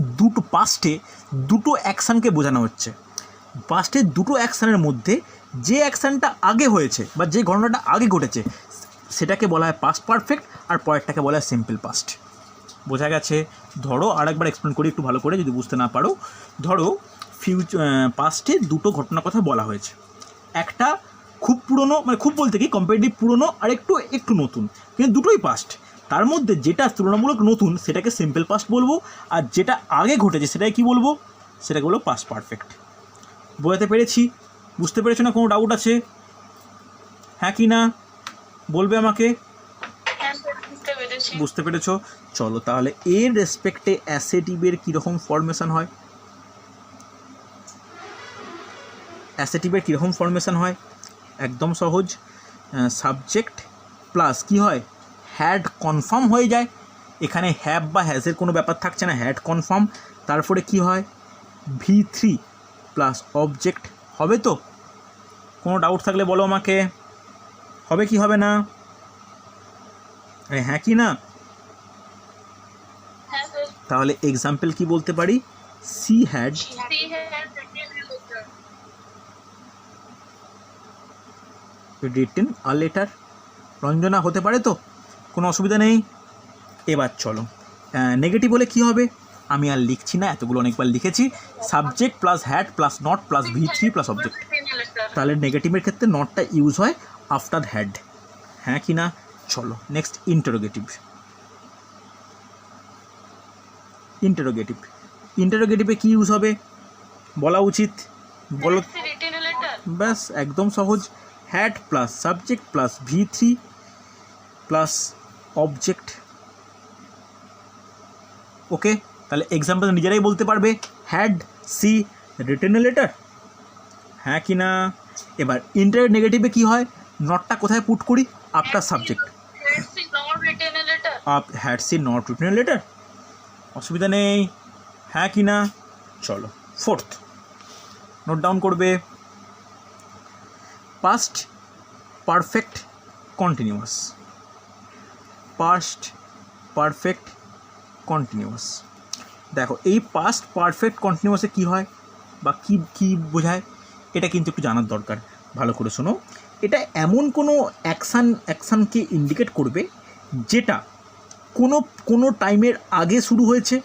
পাস্টে দুটো অ্যাকশানকে বোঝানো হচ্ছে। পাস্টের দুটো অ্যাকশানের মধ্যে যে অ্যাকশানটা আগে হয়েছে বা যে ঘটনাটা আগে ঘটেছে সেটাকে বলা হয় পাস্ট পারফেক্ট, আর পরেরটাকে বলা হয় সিম্পল পাস্ট। বোঝা গেছে? ধরো আরেকবার এক্সপ্লেন করি একটু ভালো করে যদি বুঝতে না পারো। ধরো পাস্টে দুটো ঘটনার কথা বলা হয়েছে, একটা খুব পুরনো, মানে খুব বলতে কি কম্পারেটিভ পুরনো, আর একটু নতুন, কিন্তু দুটোই পাস্ট। তার মধ্যে যেটা তুলনামূলক নতুন সেটাকে সিম্পল পাস্ট বলবো, আর যেটা আগে ঘটেছে সেটাকে কী বলবো, সেটাকে বলবো পাস্ট পারফেক্ট। বোঝাতে পেরেছি? বুঝতে পেরেছো না? কোনো ডাউট আছে? হ্যাঁ কি না বলবে আমাকে? বুঝতে পেরেছো? চলো তাহলে এর রেসপেক্টে অ্যাসেটিভের কীরকম ফরমেশন হয়, অ্যাসেটিভের কীরকম ফরমেশন হয়, একদম সহজ। সাবজেক্ট প্লাস কী হয়, হ্যাড কনফার্ম হয়ে যায়। এখানে হ্যাভ বা হ্যাজের কোনো ব্যাপার থাকছে না, হ্যাড কনফার্ম। তারপরে কি হয়, V3 প্লাস অবজেক্ট হবে। তো কোনো ডাউট থাকলে বলো আমাকে, হবে কি হবে না? হ্যাঁ কি না? তাহলে এক্সাম্পল কি বলতে পারি, she had written a letter. Ranjana হতে পারে তো, কোনো অসুবিধা নেই। এবার চলো নেগেটিভ হলে কি হবে, আমি আর লিখছি না, এতগুলো অনেকবার লিখেছি। Subject plus had plus not plus V3 plus object. তাহলে নেগেটিভের ক্ষেত্রে নটটা ইউজ হয় আফটার হ্যাড। হ্যাঁ কি না? চলো নেক্সট ইন্টারোগেটিভ। ইন্টারোগেটিভে কী ইউজ হবে বলা উচিত, বলো। ব্যাস একদম সহজ, had plus subject plus V3 plus object. Okay, তাহলে এক্সাম্পল নিজেরাই বলতে পারবে, had she written a letter. হ্যাঁ কি না? এবার নেগেটিভে কী হয়, নটটা কোথায় পুট করি, after subject. Had she not written a letter. অসুবিধা নেই। হ্যাঁ কি না? চলো ফোর্থ নোট ডাউন করবে, past perfect continuous. Past perfect continuous. দেখো এই পাস্ট পারফেক্ট কন্টিনিউয়াসে কী হয়, বা কী বোঝায় এটা কিন্তু একটু জানার দরকার। ভালো করে শোনো, এটা এমন কোনো অ্যাকশানকে ইন্ডিকেট করবে যেটা কোনো টাইমের আগে শুরু হয়েছে,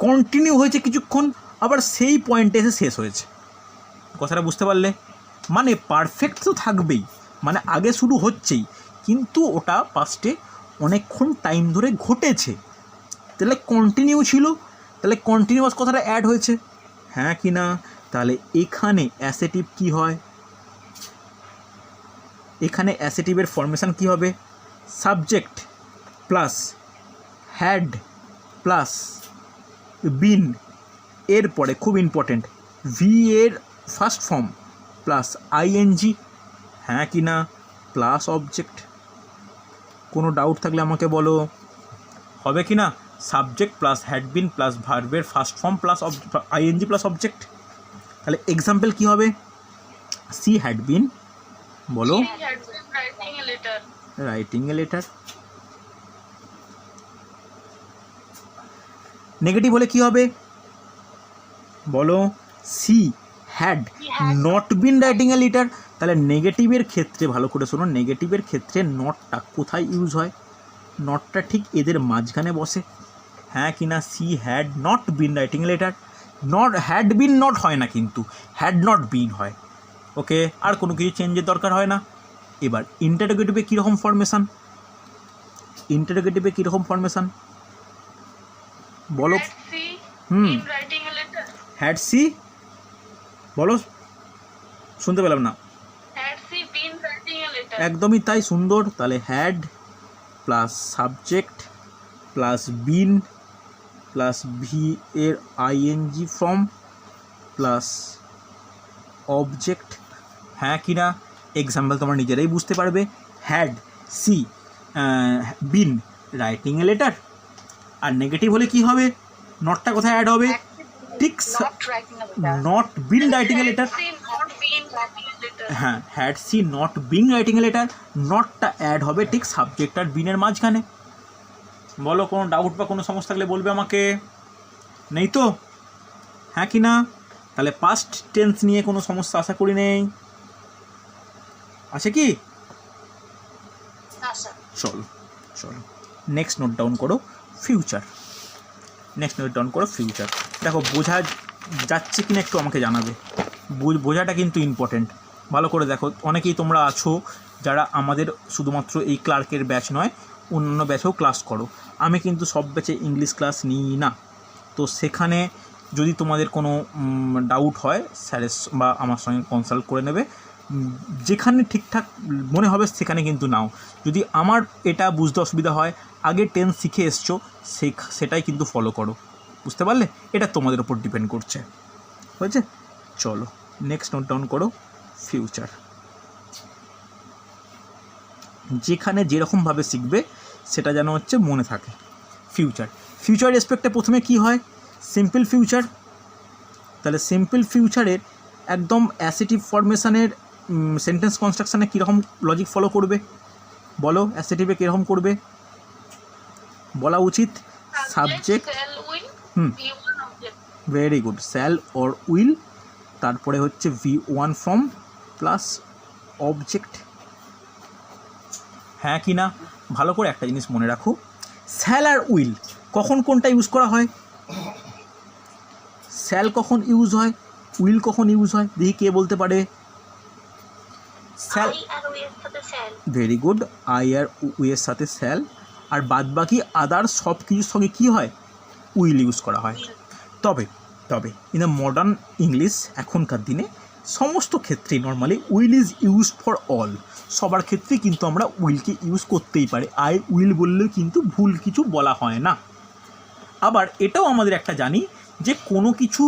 কন্টিনিউ হয়েছে কিছুক্ষণ, আবার সেই পয়েন্টে এসে শেষ হয়েছে। কথাটা বুঝতে পারলে? মানে পারফেক্ট তো থাকবেই, মানে আগে শুরু হচ্ছেই, কিন্তু ওটা পাস্টে অনেকক্ষণ টাইম ধরে ঘটেছে, তাহলে কন্টিনিউ ছিল, তাহলে কন্টিনিউয়াস কথাটা অ্যাড হয়েছে, হ্যাঁ কি না? তাহলে এখানে অ্যাসেটিভ কি হয়? এখানে অ্যাসেটিভের ফরমেশান কি হবে? Subject plus had plus been, এরপরে খুব ইম্পর্টেন্ট ভি এর ফার্স্ট ফর্ম প্লাস আইএনজি, হ্যাঁ কি না? Plus object. কোনো ডাউট থাকলে আমাকে বলো, হবে কি না? Subject plus had been plus ভার্বের first form plus ING plus object. তাহলে এক্সাম্পল কি হবে? সি হ্যাড বিন, বলো, She had been writing a letter. Writing a letter. Negative হলে কি হবে বলো? She had not been writing a letter. তাহলে নেগেটিভের ক্ষেত্রে ভালো করে শোনো, নেগেটিভের ক্ষেত্রে নটটা কোথায় ইউজ হয়? নটটা ঠিক এদের মাঝখানে বসে, হ্যাঁ কি না? She had not been writing a letter. Not had been not হয় না, কিন্তু হ্যাড নট বিন হয়। ওকে, আর কোনো কিছু চেঞ্জের দরকার হয় না। এবার ইন্টারোগেটিভে কীরকম ফরমেশান? ইন্টারোগেটিভে কীরকম ফরমেশান বলো? Had she hmm, been writing a letter? Had she, বলো, শুনতে পেলাম না। Had she been writing a letter? একদমই তাই, সুন্দর। তাহলে had plus subject plus been plus V এর আইএনজি ফর্ম প্লাস অবজেক্ট, হ্যাঁ কি না? এক্সাম্পল তোমরা নিজেরাই বুঝতে পারবে। Had she been writing a letter. আর নেগেটিভ হলে কি হবে? নটটা কোথায় অ্যাড হবে? ঠিক not been writing a letter. Had she not been writing a letter? হ্যাঁ, had she not been writing a letter, নটটা অ্যাড হবে ঠিক সাবজেক্ট আর বিনের মাঝখানে। বলো, কোনো ডাউট বা কোনো সমস্যা থাকলে বলবে আমাকে, নেই তো? হ্যাঁ কি না? তাহলে পাস্ট টেন্স নিয়ে কোনো সমস্যা আশা করি নেই, আছে কি? চলো চলো, নেক্সট নোট ডাউন করো ফিউচার। নেক্সট নোট ডাউন করো ফিউচার। দেখো বোঝা যাচ্ছে কিনা একটু আমাকে জানাবে, বোঝাটা কিন্তু ইম্পর্টেন্ট। ভালো করে দেখো, অনেকেই তোমরা আছো যারা আমাদের শুধুমাত্র এই ক্লার্কের ব্যাচ নয়, অন্যান্য ব্যাচেও ক্লাস করো। আমি কিন্তু সব ব্যাচে ইংলিশ ক্লাস নিই না, তো সেখানে যদি তোমাদের কোনো ডাউট হয় স্যারের বা আমার সঙ্গে কনসাল্ট করে নেবে, যেখানে ঠিকঠাক মনে হবে সেখানে কিন্তু নাও। যদি আমার এটা বুঝতে অসুবিধা হয়, আগে টেন্স শিখে এসছো, সেটাই কিন্তু ফলো করো। বুঝতে পারলে? এটা তোমাদের ওপর ডিপেন্ড করছে। হয়েছে? চলো নেক্সট নোট ডাউন করো ফিউচার। যেখানে যেরকমভাবে শিখবে সেটা যেন হচ্ছে মনে থাকে। ফিউচার, ফিউচার রেসপেক্টে প্রথমে কি হয়? Simple future. তাহলে সিম্পল ফিউচারের একদম অ্যাসেটিভ ফরমেশানের সেন্টেন্স কনস্ট্রাকশানে কীরকম লজিক ফলো করবে বলো? অ্যাসেটিভে কীরকম করবে বলা উচিত? Subject, shall, will, hmm, V1 object. Very good, shall or will, তারপরে হচ্ছে V1 ফর্ম প্লাস অবজেক্ট, হ্যাঁ কি না? ভালো করে একটা জিনিস মনে রাখো, শ্যাল আর উইল কখন কোনটা ইউজ করা হয়? শ্যাল কখন ইউজ হয়, উইল কখন ইউজ হয়? দেখি কে বলতে পারে। শ্যাল, I আর will এর সাথে shall. ভেরি গুড, আই আর উইয়ের সাথে শ্যাল, আর বাদবাকি আদার সব কিছুর সঙ্গে কী হয়? উইল ইউজ করা হয়। তবে ইন দ্য মডার্ন ইংলিশ এখনকার দিনে সমস্ত ক্ষেত্রেই normally will is use for all. সবার ক্ষেত্রেই কিন্তু আমরা উইলকে ইউজ করতেই পারি, আই উইল বললেও কিন্তু ভুল কিছু বলা হয় না। আবার এটাও আমাদের একটা জানি যে কোনো কিছু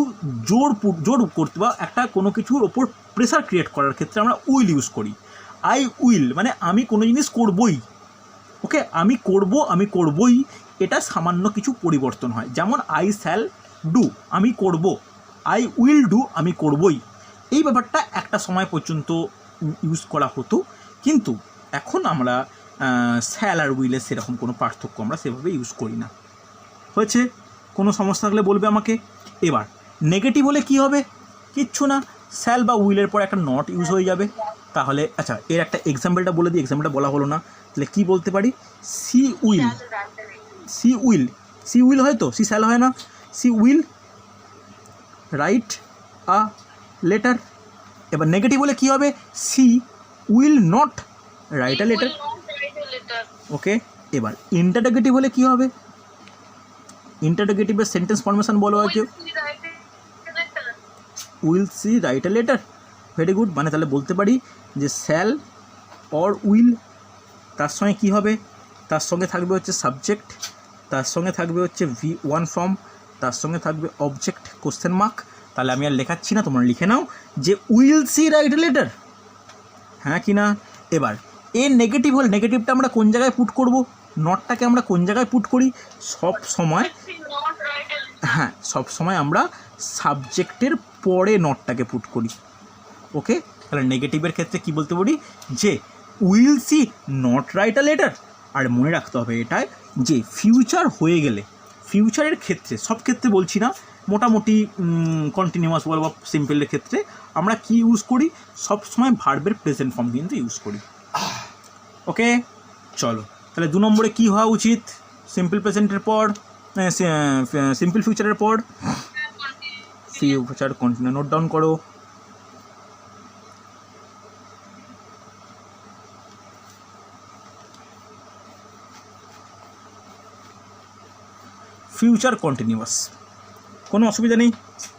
জোর করতে বা একটা কোনো কিছুর ওপর প্রেসার ক্রিয়েট করার ক্ষেত্রে আমরা উইল ইউজ করি। আই উইল মানে আমি কোনো জিনিস করবই, ওকে, আমি করবই, এটা সামান্য কিছু পরিবর্তন হয়। যেমন আই শ্যাল ডু, আমি করব, আই উইল ডু, আমি করবই। এই ব্যাপারটা একটা সময় পর্যন্ত ইউজ করা হতো, কিন্তু এখন আমরা শ্যাল আর উইলের সেরকম কোনো পার্থক্য আমরা সেভাবে ইউজ করি না। হয়েছে? কোনো সমস্যা থাকলে বলবে আমাকে। এবার নেগেটিভ হলে কি হবে? কিচ্ছু না, স্যাল বা উইলের পর একটা নট ইউজ হয়ে যাবে। তাহলে আচ্ছা, এর একটা এক্সাম্পলটা বলে দিই, এক্সাম্পলটা বলা হলো না। তাহলে কি বলতে পারি? She will, she will, she will হয় তো, সি স্যাল হয় না। She will write a letter. এবার নেগেটিভ হলে কী হবে? She will not write a letter. Okay, এবার ইন্টারোগেটিভ হলে কী হবে? ইন্টারোগেটিভের সেন্টেন্স ফরমেশন বলো হয় কেউ। Will see write a letter, very good. মানে তাহলে বলতে পারি যে স্যাল অর উইল, তার সঙ্গে কী হবে? তার সঙ্গে থাকবে হচ্ছে সাবজেক্ট, তার সঙ্গে থাকবে হচ্ছে V1 ফর্ম, তার সঙ্গে থাকবে অবজেক্ট কোশ্চেন মার্ক। তাহলে আমি আর লেখাচ্ছি না, তোমরা লিখে নাও যে will C write a letter, হ্যাঁ কি না? এবার এর নেগেটিভ হলে নেগেটিভটা আমরা কোন জায়গায় পুট করব? নটটাকে আমরা কোন জায়গায় পুট করি? সব সময়, হ্যাঁ, সব সময় আমরা সাবজেক্টের পরে নটটাকে পুট করি। ওকে, তাহলে নেগেটিভের ক্ষেত্রে কি বলতে পারি? যে will she not write a letter. আর মনে রাখতে হবে এটাই যে ফিউচার হয়ে গেলে, ফিউচারের ক্ষেত্রে, সব ক্ষেত্রে বলছি না, মোটামুটি কন্টিনিউয়াস বল বা সিম্পলের ক্ষেত্রে আমরা কি ইউজ করি? সব সময় ভার্বের প্রেজেন্ট ফর্ম কিন্তু ইউজ করি। ওকে, চলো তাহলে 2 নম্বরে কী হওয়া উচিত? সিম্পল প্রেজেন্টের পর, সিম্পল ফিউচারের পর ফিউচার কন্টিনিউ। নোট ডাউন করো। ফিউচার কন্টিনিউয়াস, কোনো অসুবিধা নেই।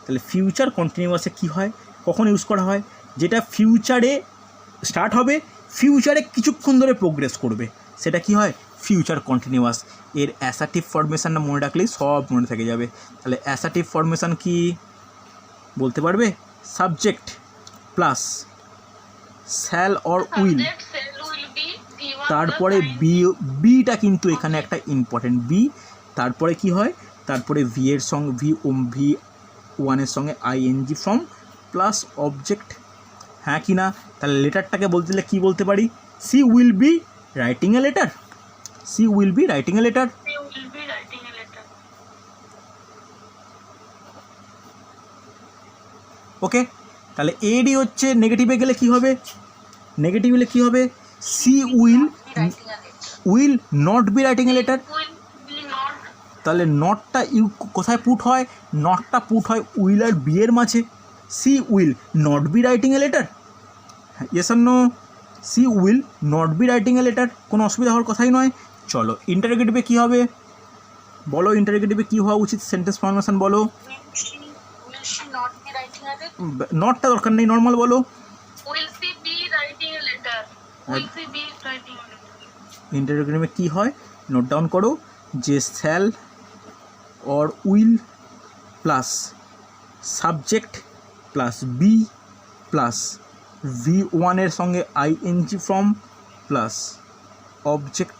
তাহলে ফিউচার কন্টিনিউয়াসে কী হয়, কখন ইউজ করা হয়? যেটা ফিউচারে স্টার্ট হবে, ফিউচারে কিছুক্ষণ ধরে প্রোগ্রেস করবে, সেটা কি হয়? Future continuous. এর অ্যাসার্টিভ ফরমেশানটা মনে রাখলেই সব মনে থেকে যাবে। তাহলে অ্যাসার্টিভ ফরমেশান কি বলতে পারবে? Subject plus shall or will, তারপরে বিটা কিন্তু এখানে একটা ইম্পর্টেন্ট বি, তারপরে কি হয়? তারপরে ভি এর সঙ্গে V1 এর সঙ্গে ING ফর্ম প্লাস অবজেক্ট, হ্যাঁ কি না? তাহলে লেটারটাকে বলতে গেলে কী বলতে পারি? She will be writing a letter, she will be writing a letter. Okay, তাহলে এডি হচ্ছে নেগেটিভে গেলে কি হবে? নেগেটিভ হলে কী হবে? She will not be writing a letter. তাহলে নটটা কোথায় পুট হয়? নটটা পুট হয় উইল আর বি এর মাঝে। She will not be writing a letter, yes or no? She will not be writing a letter, কোনো অসুবিধা হওয়ার কথাই নয়। চলো ইন্টারোগেটিভে কী হবে বলো? ইন্টারোগেটিভে কী হওয়া উচিত? সেন্টেন্স ফরমেশন বলো। নটটা দরকার নেই, নর্মাল বলো। ইন্টারোগেটিভে কী হয়? নোট ডাউন করো যে shall or will plus subject plus be plus V1 এর সঙ্গে ING form plus object,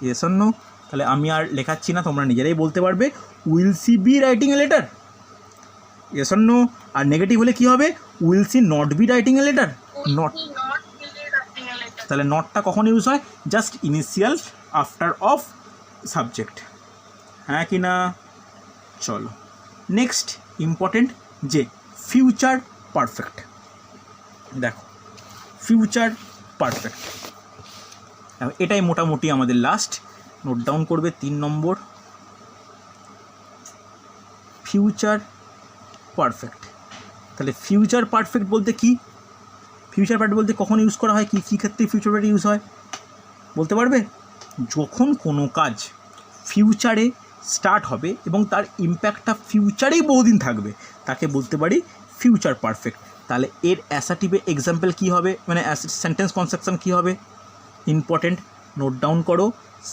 yes or no? তাহলে আমি আর লেখাচ্ছি না, তোমরা নিজেরাই বলতে পারবে will she be writing a letter, yes or no? আর নেগেটিভ হলে কী হবে? Will she not be writing a letter, not. তাহলে নটটা কখন ইউজ হয়? Just initial after of subject, হ্যাঁ কি না? চলো নেক্সট ইম্পর্টেন্ট যে ফিউচার পারফেক্ট। দেখো ফিউচার পারফেক্ট, এটাই মোটামুটি আমাদের লাস্ট। নোট ডাউন করবে 3 নম্বর, ফিউচার পারফেক্ট। তাহলে ফিউচার পারফেক্ট বলতে কি? ফিউচার পারফেক্ট বলতে কখন ইউজ করা হয়, কী কী ক্ষেত্রে ফিউচার পারফেক্ট ইউজ হয় বলতে পারবে? যখন কোনো কাজ ফিউচারে স্টার্ট হবে এবং তার ইম্প্যাক্টটা ফিউচারেই বহুদিন থাকবে, তাকে বলতে পারি ফিউচার পারফেক্ট। তাহলে এর অ্যাসার্টিভে এক্সাম্পল কী হবে, মানে সেন্টেন্স কনস্ট্রাকশন কী হবে? ইম্পর্টেন্ট, নোট ডাউন করো।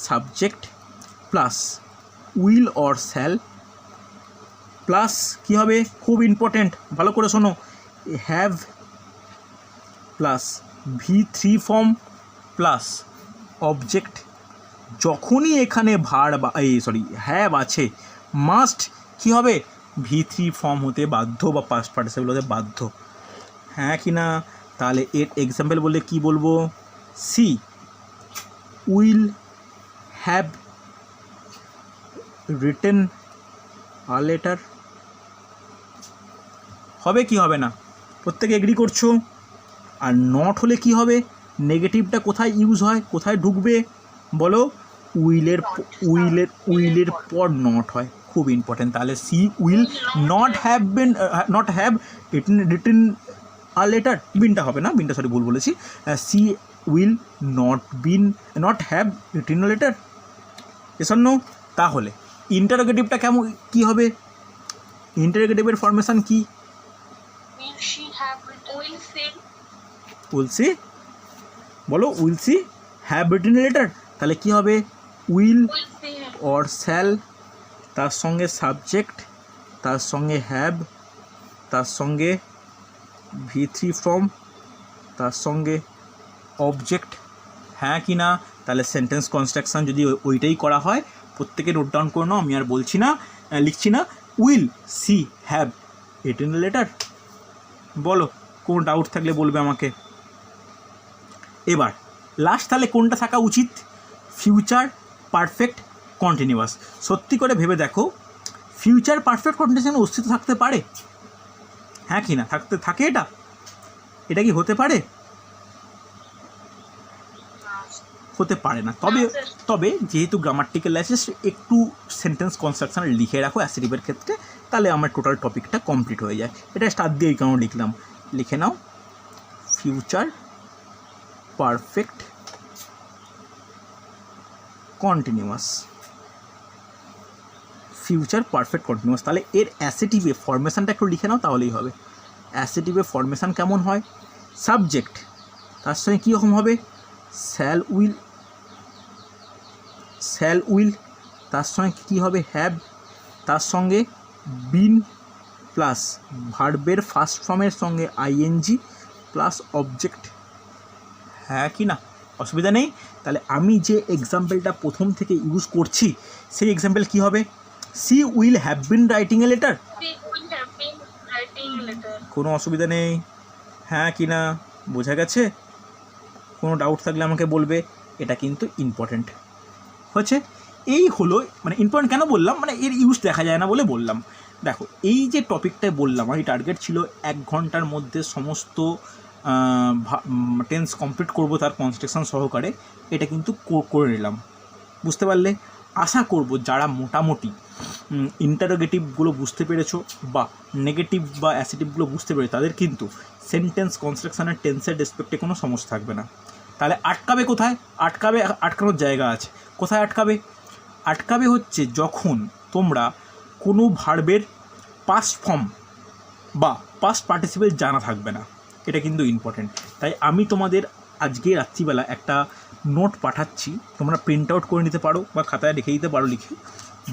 Subject plus will or shall plus কী হবে? খুব ইম্পর্টেন্ট, ভালো করে শোনো। Have plus V3 form plus object. যখনই এখানে হ্যাভ আছে, মাস্ট কী হবে? V3 ফর্ম হতে বাধ্য বা পাস্ট পার্টিসিপল হতে বাধ্য, হ্যাঁ কি না? তাহলে এর এক্সাম্পল বললে কি বলবো? She will have written a letter, হবে কি হবে না? প্রত্যেকে এগ্রি করছো? আর নট হলে কি হবে? নেগেটিভটা কোথায় ইউজ হয়, কোথায় ঢুকবে বলো? উইলের পর নট হয়, খুব ইম্পর্টেন্ট। তাহলে she will not have written আর লেটার, বিনটা হবে না, বিনটা সরি ভুল বলেছি, she will not have written a letter, এসব নো। তাহলে ইন্টারোগেটিভটা কেমন কী হবে? ইন্টারোগেটিভের ফরমেশান কি? Will she have written? Will she? Will she, বলো will she have written letter, তাহলে কি হবে? Will Will she have? Or shall, তার সঙ্গে সাবজেক্ট, তার সঙ্গে হ্যাভ, তার সঙ্গে V3 ফর্ম, তার সঙ্গে অবজেক্ট, হ্যাঁ কি না? তাহলে সেন্টেন্স কনস্ট্রাকশান যদি ওইটাই করা হয়, প্রত্যেকে নোট ডাউন করে নাও, আমি আর বলছি না, লিখছি না। Will she have written letter, বলো কোনো ডাউট থাকলে বলবে আমাকে। এবার লাস্ট তাহলে কোনটা থাকা উচিত? Future perfect continuous. সত্যি করে ভেবে দেখো, ফিউচার পারফেক্ট কন্টিনিউয়াসের অস্তিত্ব থাকতে পারে? হ্যাঁ কি না? থাকে এটা কি হতে পারে? হতে পারে না। তবে যেহেতু গ্রামাটিক্যাল অ্যাসেস, একটু সেন্টেন্স কনস্ট্রাকশন লিখে রাখো অ্যাসেটিভের ক্ষেত্রে, তাহলে আমার টোটাল টপিকটা কমপ্লিট হয়ে যায়। এটা স্টার দিয়ে এই কারণে লিখলাম, লিখে নাও future perfect continuous, future perfect continuous. তাহলে এর অ্যাসেটিভে ফরমেশানটা একটু লিখে নাও, তাহলেই হবে। অ্যাসেটিভে ফরমেশান কেমন হয়? সাবজেক্ট, তার সঙ্গে কীরকম হবে? শ্যাল উইল, তার সঙ্গে কী হবে? হ্যাভ, তার সঙ্গে বিন প্লাস ভার্বের ফার্স্ট ফর্মের সঙ্গে আইএনজি প্লাস অবজেক্ট, হ্যাঁ কি না? অসুবিধা নেই। তাহলে আমি যে এক্সাম্পলটা প্রথম থেকে ইউজ করছি, সেই এক্সাম্পল কী হবে? She will have been writing a letter, She will have been writing a letter. কোনো অসুবিধা নেই, হ্যাঁ কি না? বোঝা গেছে? কোনো ডাউট থাকলে আমাকে বলবে। এটা কিন্তু ইম্পর্ট্যান্ট হচ্ছে। এই হলো, মানে ইম্পর্ট্যান্ট কেন বললাম, মানে এর ইউজ দেখা যায় না বলে বললাম। দেখো, এই যে টপিকটায় বললাম, আমার টার্গেট ছিল 1 ঘন্টার মধ্যে সমস্ত টেন্স কমপ্লিট করব তার কনস্ট্রাকশন সহকারে। এটা কিন্তু করে নিলাম, বুঝতে পারলে? আশা করব যারা মোটামুটি ইন্টারোগেটিভগুলো বুঝতে পেরেছো বা নেগেটিভ বা অ্যাসেটিভগুলো বুঝতে পেরেছো, তাদের কিন্তু সেন্টেন্স কনস্ট্রাকশানের টেন্সের রেসপেক্টে কোনো সমস্যা থাকবে না। তাহলে আটকাবে কোথায়? আটকানোর জায়গা আছে। কোথায় আটকাবে হচ্ছে যখন তোমরা কোনো ভার্বের পাস্ট ফর্ম বা পাস্ট পার্টিসিপেল জানা থাকবে না। এটা কিন্তু ইম্পর্টেন্ট। তাই আমি তোমাদের আজকে রাত্রিবেলা একটা নোট পাঠাচ্ছি, তোমরা প্রিন্ট আউট করে নিতে পারো বা খাতায় রেখে দিতে পারো লিখে,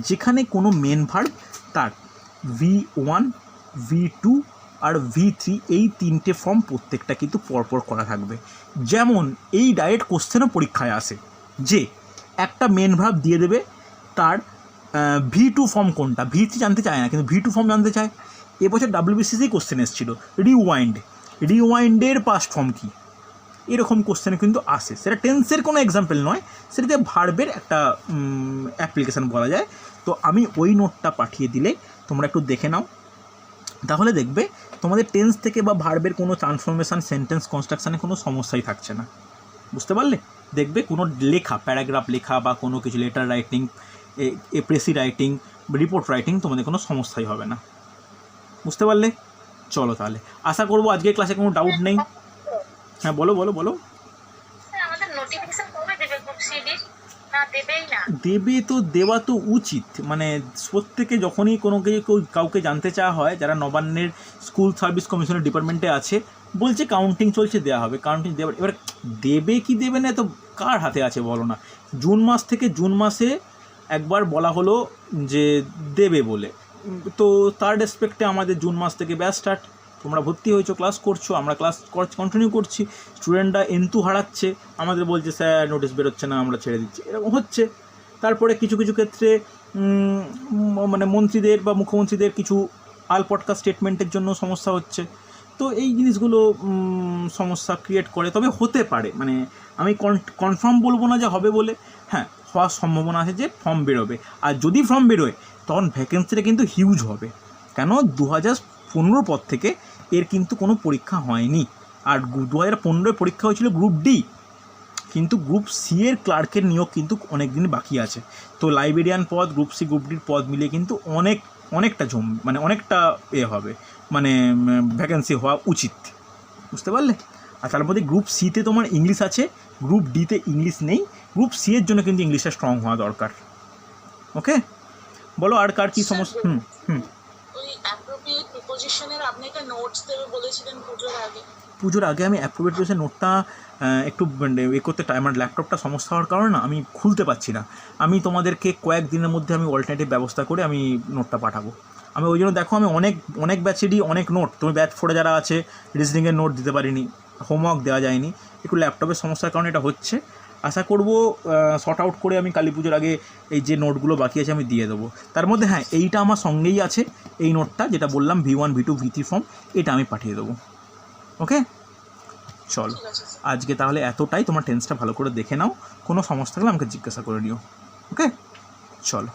যেখানে কোনো মেন ভার্ব তার V1, V2 আর V3 এই 3টে ফর্ম প্রত্যেকটা কিন্তু পরপর করা থাকবে। যেমন এই ডাইরেক্ট কোশ্চেনও পরীক্ষায় আসে যে একটা মেন ভার্ব দিয়ে দেবে, তার V2 ফর্ম কোনটা, V3 জানতে চায় না কিন্তু V2 ফর্ম জানতে চায়। এবছর WBCSI কোশ্চেন এসেছিলো রিওয়াইন্ডের পাস্ট ফর্ম কী, এরকম কোশ্চেন কিন্তু আসে। সেটা টেন্সের কোনো এক্সাম্পল নয়, সেটাতে ভার্বের একটা অ্যাপ্লিকেশান বলা যায়। তো আমি ওই নোটটা পাঠিয়ে দিলে তোমরা একটু দেখে নাও, তাহলে দেখবে তোমাদের টেন্স থেকে বা ভার্বের কোনো ট্রান্সফরমেশান সেন্টেন্স কনস্ট্রাকশানে কোনো সমস্যাই থাকছে না, বুঝতে পারলে? দেখবে কোনো লেখা, প্যারাগ্রাফ লেখা বা কোনো কিছু letter writing, precis writing, report writing, তোমাদের কোনো সমস্যাই হবে না, বুঝতে পারলে? চলো তাহলে, আশা করবো আজকের ক্লাসে কোনো ডাউট নেই। হ্যাঁ বলো। আমাদের নোটিফিকেশন কবে দেবে গ্রুপ সিডি? না দেবেই না। দেবে তো, দেওয়া তো উচিত। মানে প্রত্যেকে যখনই কোনো কাউকে জানতে চাওয়া হয়, যারা নবান্নের স্কুল সার্ভিস কমিশনের ডিপার্টমেন্টে আছে, বলছে কাউন্টিং চলছে, দেওয়া হবে, কাউন্টিং দেওয়া। এবার দেবে কি দেবে না তো কার হাতে আছে বলো না? জুন মাস থেকে জুন মাসে একবার বলা হলো যে দেবে বলে, তো তার রেসপেক্টে আমাদের জুন মাস থেকে ব্যাচ স্টার্ট। তোমরা ভর্তি হয়েছো, ক্লাস করছো, আমরা ক্লাস কন্টিনিউ করছি। স্টুডেন্টরা এন্থু হারাচ্ছে, আমাদের বলছে স্যার নোটিশ বেরোচ্ছে না, আমরা ছেড়ে দিচ্ছি, এরকম হচ্ছে। তারপরে কিছু ক্ষেত্রে মানে মন্ত্রীদের বা মুখ্যমন্ত্রীদের কিছু আলপটকা স্টেটমেন্টের জন্য সমস্যা হচ্ছে। তো এই জিনিসগুলো সমস্যা ক্রিয়েট করে। তবে হতে পারে, মানে আমি কনফার্ম বলবো না যে হবে বলে, হ্যাঁ হওয়ার সম্ভাবনা আছে যে ফর্ম বেরোবে। আর যদি ফর্ম বেরোয় তখন ভ্যাকেন্সিটা কিন্তু হিউজ হবে, কেন 2015 পর থেকে এর কিন্তু কোনো পরীক্ষা হয়নি। আর 2015 পরীক্ষা হয়েছিল গ্রুপ ডি, কিন্তু গ্রুপ সি এর ক্লার্কের নিয়োগ কিন্তু অনেক দিন বাকি আছে। তো লাইব্রেরিয়ান পদ, গ্রুপ সি গ্রুপ ডির পদ মিলিয়ে কিন্তু অনেকটা মানে অনেকটা হবে, মানে ভ্যাকেন্সি হওয়া উচিত, বুঝতে পারলে? আর তার মধ্যে গ্রুপ সিতে তোমার ইংলিশ আছে, গ্রুপ ডিতে ইংলিশ নেই, গ্রুপ সি এর জন্য কিন্তু ইংলিশটা স্ট্রং হওয়া দরকার। ওকে, বলো আর কার কী সমস্যা? ওই অ্যাপ্রোপ্রিয়েট প্রিপোজিশনের আপনি একটা নোটস দেবে বলেছিলেন পুজোর আগে। পুজোর আগে আমি অ্যাপ্রোপ্রিয়েট প্রিপোজিশন নোটটা একটু করতে আমার ল্যাপটপটা সমস্যা হওয়ার কারণে না আমি খুলতে পারছি না। আমি তোমাদেরকে কয়েকদিনের মধ্যে আমি অল্টারনেটিভ ব্যবস্থা করে আমি নোটটা পাঠাবো। আমি ওই জন্য দেখো আমি অনেক ব্যাচেরই অনেক নোট, তুমি ব্যাচ 4 যারা আছে রিজনিংয়ের নোট দিতে পারিনি, হোমওয়ার্ক দেওয়া যায়নি, একটু ল্যাপটপের সমস্যার কারণে এটা হচ্ছে। আশা করবো শর্ট আউট করে আমি কালী পুজোর আগে এই যে নোটগুলো বাকি আছে আমি দিয়ে দেবো। তার মধ্যে হ্যাঁ, এইটা আমার সঙ্গেই আছে, এই নোটটা যেটা বললাম V1 V2 V3 ফর্ম, এটা আমি পাঠিয়ে দেবো। ওকে, চলো আজকে তাহলে এতটাই। তোমার টেন্সটা ভালো করে দেখে নাও, কোনো সমস্যা থাকলে আমাকে জিজ্ঞাসা করে নিও। ওকে, চলো।